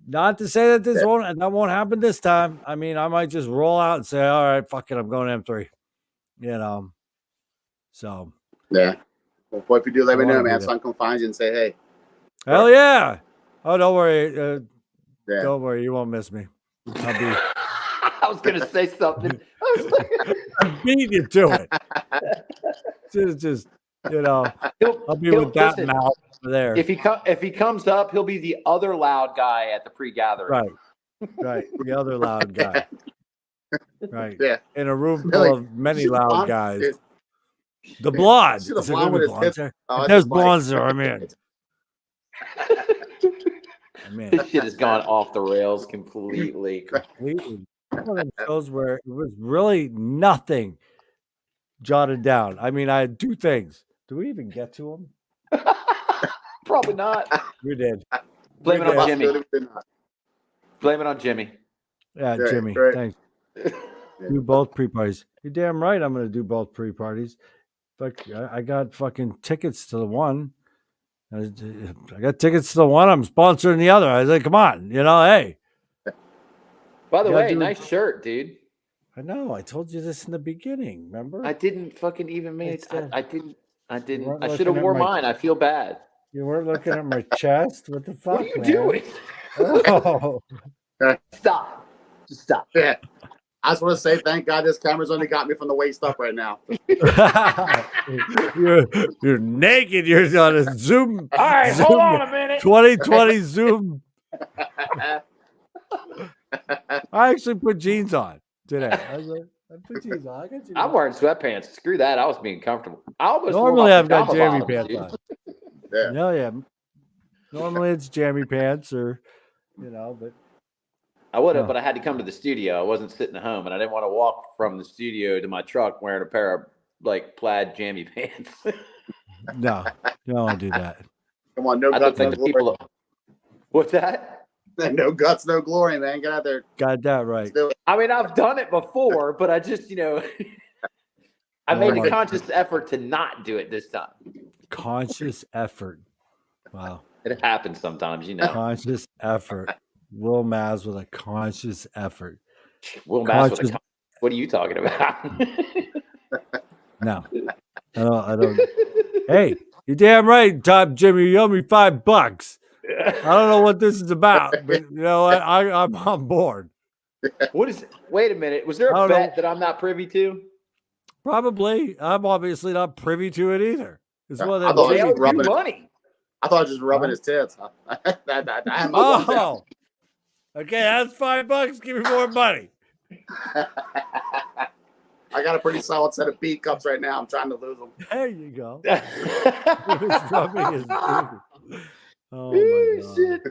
not to say that Yeah. that won't happen this time. I mean, I might just roll out and say, all right, fuck it, I'm going to M3. You know. So Yeah. Well, boy, if you do, let I me wanna know, be man. there. So I can come find you and say, hey. Hell yeah. Oh, don't worry. Yeah. Don't worry, you won't miss me. I'll be I was gonna say something. I was like, I'll beat you to it. Just you know, I'll be with that listen. mouth over there. If he comes up, he'll be the other loud guy at the pre-gathering. Right. The other loud guy. Right. Yeah. In a room They're full like, of many "Is it loud blonde?" guys. Dude, The blonde. see the Is there blonde gonna be with his blondes tits? there? Oh, If it's there's just like- blondes there, I'm in. I'm in. This shit has gone off the rails completely. Completely. One of them shows where it was really nothing jotted down. I mean, I had two things. Do we even get to them? Probably not. We did. Blame it We on did. Jimmy. Blame it on Jimmy. Yeah, Right, Jimmy. right. Thanks. Do both pre-parties. You're damn right. I'm going to do both pre-parties. Fuck, I got fucking tickets to the one. I got tickets to the one. I'm sponsoring the other. I was like, come on, hey. By the You gotta way, do it. nice shirt, dude. I know. I told you this in the beginning. Remember? I didn't fucking even make. It's, uh, I didn't. I didn't. weren't I should have looking at wore my- mine. I feel bad. You weren't looking at my chest. What the fuck, What are you man? doing? Oh. Stop. Just stop. Yeah. I just want to say, thank God this camera's only got me from the waist up right now. you're naked. You're on a Zoom. All right, Zoom, hold on a minute. 2020 Zoom. I actually put jeans on today. I was like, I put jeans on. I got jeans I'm on. wearing sweatpants. Screw that. I was being comfortable. I almost Normally wore my I've got pajama jammy bottoms, pants dude. on. Yeah. No, yeah. Normally it's jammy pants or, but I would have, Huh. but I had to come to the studio. I wasn't sitting at home, and I didn't want to walk from the studio to my truck wearing a pair of like plaid jammy pants. no, you don't want to do that. Come on, no I guts, look no like the glory. people. What's that? No guts, no glory, man. Get out there. Got that right. Let's do it. I mean, I've done it before, but I just, I made Oh a my- conscious effort to not do it this time. Conscious effort. Wow. It happens sometimes, Conscious effort. Will Maz with a conscious effort. Will Mass with a Conscious- what are you talking about? No. I don't. Hey, you're damn right, Top Jimmy. You owe me $5. I don't know what this is about, but you know what? I'm on board. What is? Wait a minute. Was there I a don't know. bet that I'm not privy to? Probably. I'm obviously not privy to it either. It's one I of thought them it They was owe you rubbing it. money. I thought I was just rubbing Huh? his tits. I had my one down. Oh, okay. That's $5. Give me more money. I got a pretty solid set of B cups right now. I'm trying to lose them. There you go. He was rubbing his booty. Oh my god. Shit.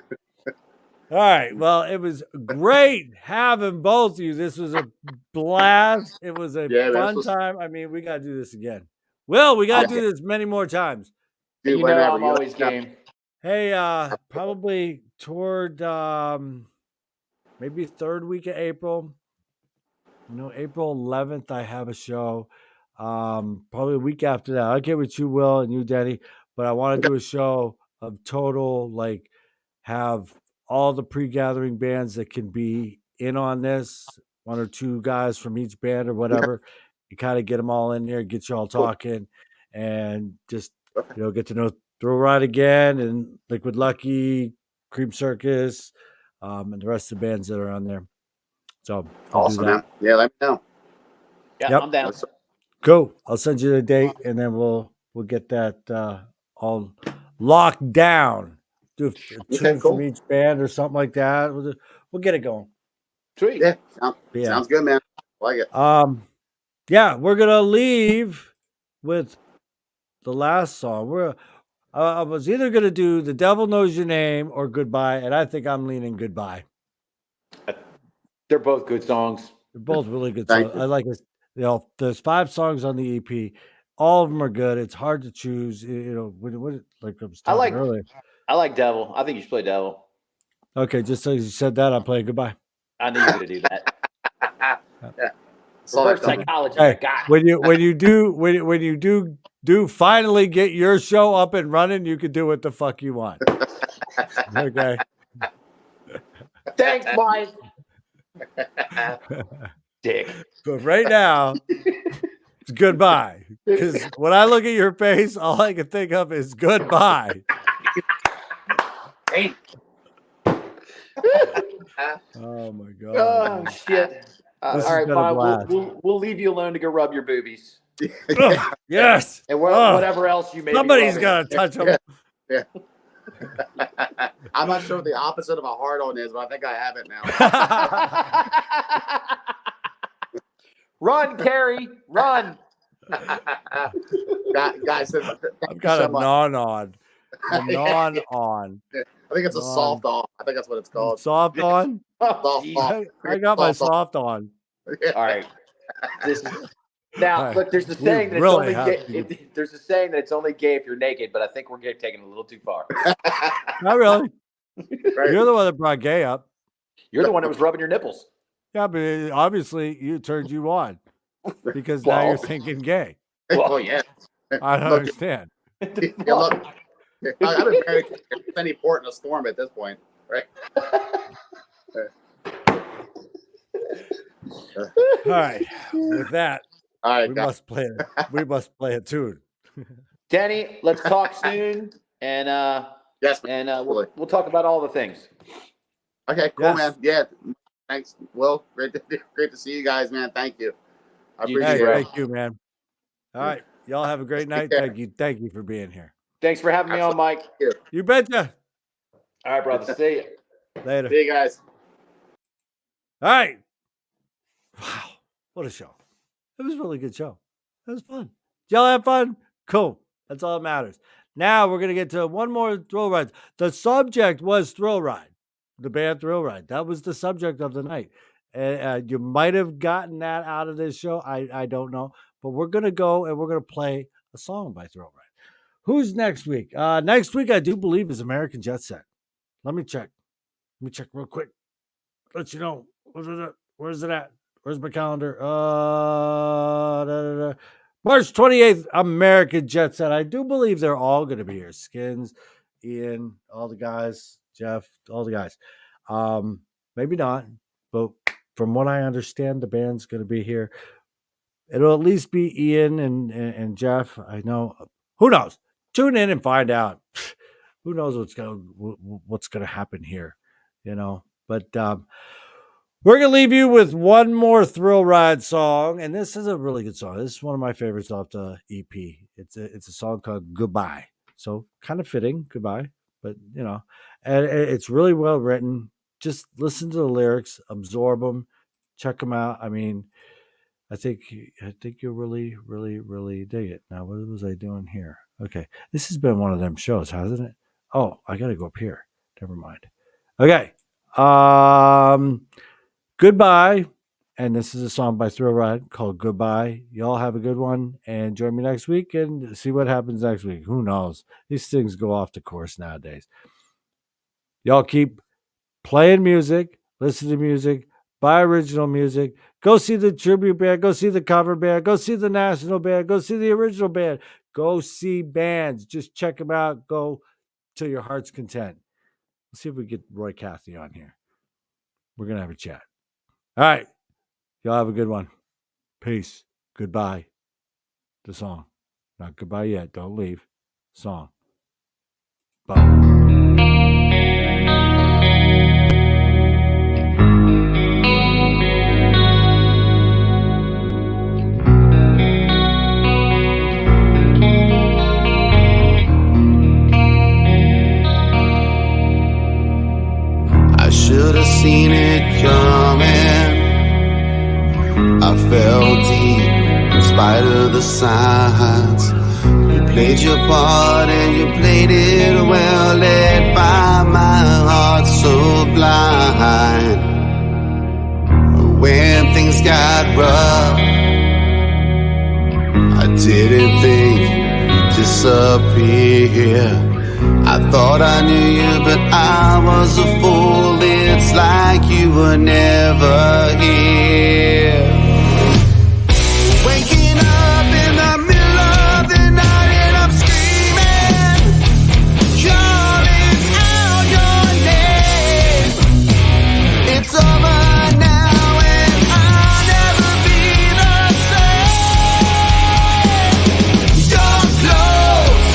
All right. Well, it was great having both of you. This was a blast. It was a Yeah, man, fun this was- time. I mean, we got to do this again. Will, we got to do this many more times. Dude, You know whenever I'm you always let me know. game. Hey, probably toward maybe third week of April. April 11th, I have a show. Probably a week after that. I'll get with you, Will, and you, Denny. But I want to do a show of total, like, have all the pre-gathering bands that can be in on this, one or two guys from each band or whatever. You kind of get them all in there, get you all talking, and just get to know Thrill Ride again and Liquid Lucky, Cream Circus, and the rest of the bands that are on there. So I'll Awesome, do that. man. Yeah, let me know. Yeah, Yep. I'm down. Cool. I'll send you the date, and then we'll get that all locked down. Do a tune cool. from each band or something like that. We'll get it going. Sweet. Yeah, Yeah. sounds good, man. I like it. Yeah, we're gonna leave with the last song. I was either gonna do "The Devil Knows Your Name" or "Goodbye," and I think I'm leaning "Goodbye." They're both good songs. They're both really good Thank songs. you. I like it. there's 5 songs on the EP. All of them are good. It's hard to choose. Like I was talking earlier. I like Devil. I think you should play Devil. Okay, just so you said that, I'm playing Goodbye. I knew you were going to do that. Yeah. Reverse psychologist. Hey, I got it. when you do finally get your show up and running, you can do what the fuck you want. Okay. Thanks, Mike. Dick. But right now, it's Goodbye. Because when I look at your face, all I can think of is goodbye. Hey. Oh my god. Oh shit. All This has right, been a fine. blast. We'll leave you alone to go rub your boobies Oh, yes. and Oh, whatever else you may. somebody's got to touch them. Yeah. I'm not sure what the opposite of a hard on is, but I think I have it now. Run, Carrie, run. Guys, I've got a non-on. A non-on. I think it's a soft on. I think that's what it's called. Soft on? Oh, Soft geez. on. I got my Soft soft on. All right. This is, now, All right. look. There's a We saying that really it's have only to- gay, there's a saying that it's only gay if you're naked, but I think we're taking it a little too far. Not really. Right. You're the one that brought gay up. You're the one that was rubbing your nipples. Yeah, but obviously you turned you on because now you're Well. thinking gay. Oh yeah. I don't Look, understand. Yeah, look, I've been married to any port in a storm at this point, right? All right. With that, All right, we guys. must play it. We must play a tune. Denny, let's talk soon, and Yes. we'll talk about all the things. Okay. Cool, Yes. man. Yeah. Thanks. Will, great to see you guys, man. Thank you. I You appreciate Hey, too, it. thank you, man. All right. Y'all have a great night. Yeah. Thank you for being here. Thanks for having me on, Mike. You betcha. All right, brother. See you. Later. See you guys. All right. Wow. What a show. It was a really good show. It was fun. Did y'all have fun? Cool. That's all that matters. Now we're going to get to one more Thrill Ride. The subject was Thrill Ride, the band Thrill Ride. That was the subject of the night. And you might have gotten that out of this show. I don't know. But we're going to go and we're going to play a song by Thrill Ride. Who's next week? Next week, I do believe, is American Jet Set. Let me check. Let me check real quick. Let you know. Where's it at? Where's my calendar? March 28th, American Jet Set. I do believe they're all going to be here. Skins, Ian, all the guys, Jeff, all the guys. Maybe not, but from what I understand, the band's going to be here. It'll at least be Ian and Jeff. I know. Who knows? Tune in and find out. Who knows what's going to happen here, you know? But we're going to leave you with one more Thrill Ride song, and this is a really good song. This is one of my favorites off the EP. It's a song called Goodbye. So kind of fitting, Goodbye, but you know, and it's really well written. Just listen to the lyrics, absorb them, check them out. I mean, I think you'll really, really, really dig it. Now, what was I doing here? Okay, this has been one of them shows, hasn't it? Oh, I got to go up here. Never mind. Okay. Goodbye. And this is a song by Thrill Ride called Goodbye. Y'all have a good one and join me next week and see what happens next week. Who knows? These things go off the course nowadays. Y'all keep playing music, listen to music, buy original music, go see the tribute band, go see the cover band, go see the national band, go see the original band, go see bands. Just check them out. Go till your heart's content. Let's see if we get Roy Cathy on here. We're going to have a chat. All right. Y'all have a good one. Peace. Goodbye. The song. Not goodbye yet. Don't leave. Song. Bye. I should have seen it coming. I fell deep in spite of the signs. You played your part and you played it well, led by my heart so blind. When things got rough, I didn't think you'd disappear. I thought I knew you, but I was a fool. It's like you were never here. Waking up in the middle of the night and I'm screaming, calling out your name. It's over now and I'll never be the same. You're close,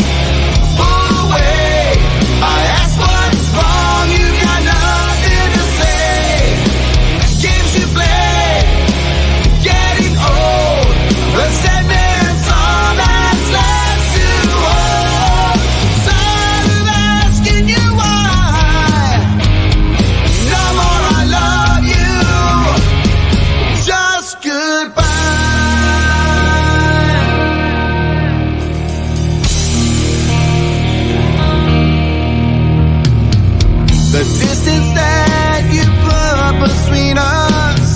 pull away. I ask what's wrong, you got nothing to say. Games you play, getting old. Resentment's all that's left to hold. Tired of asking you why. No more I love you, just goodbye. The distance that you put between us,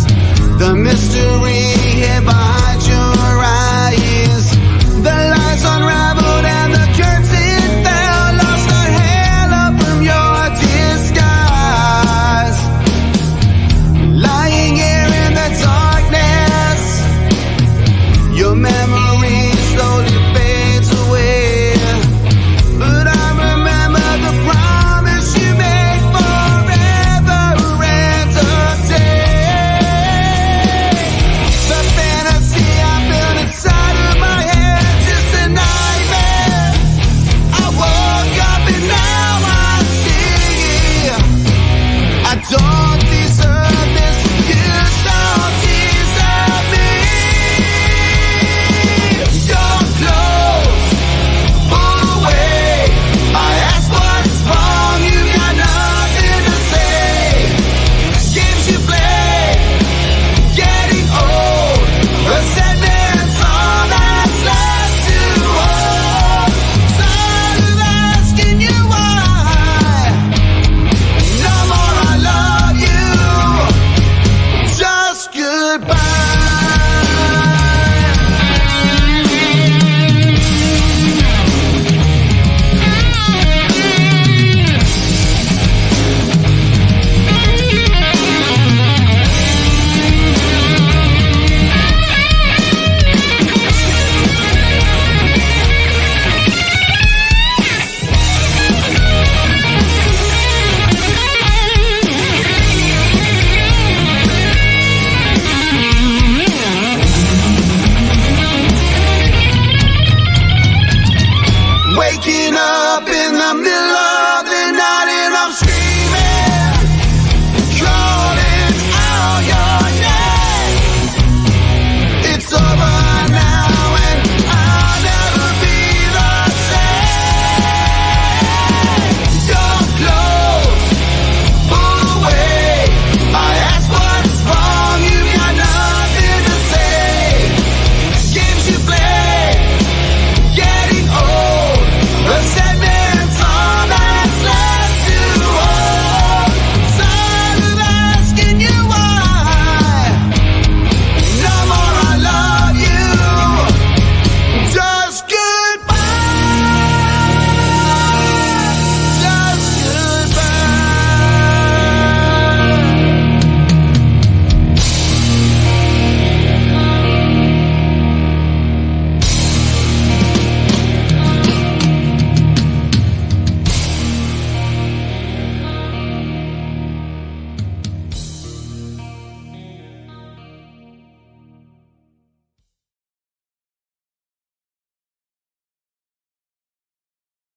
the mystery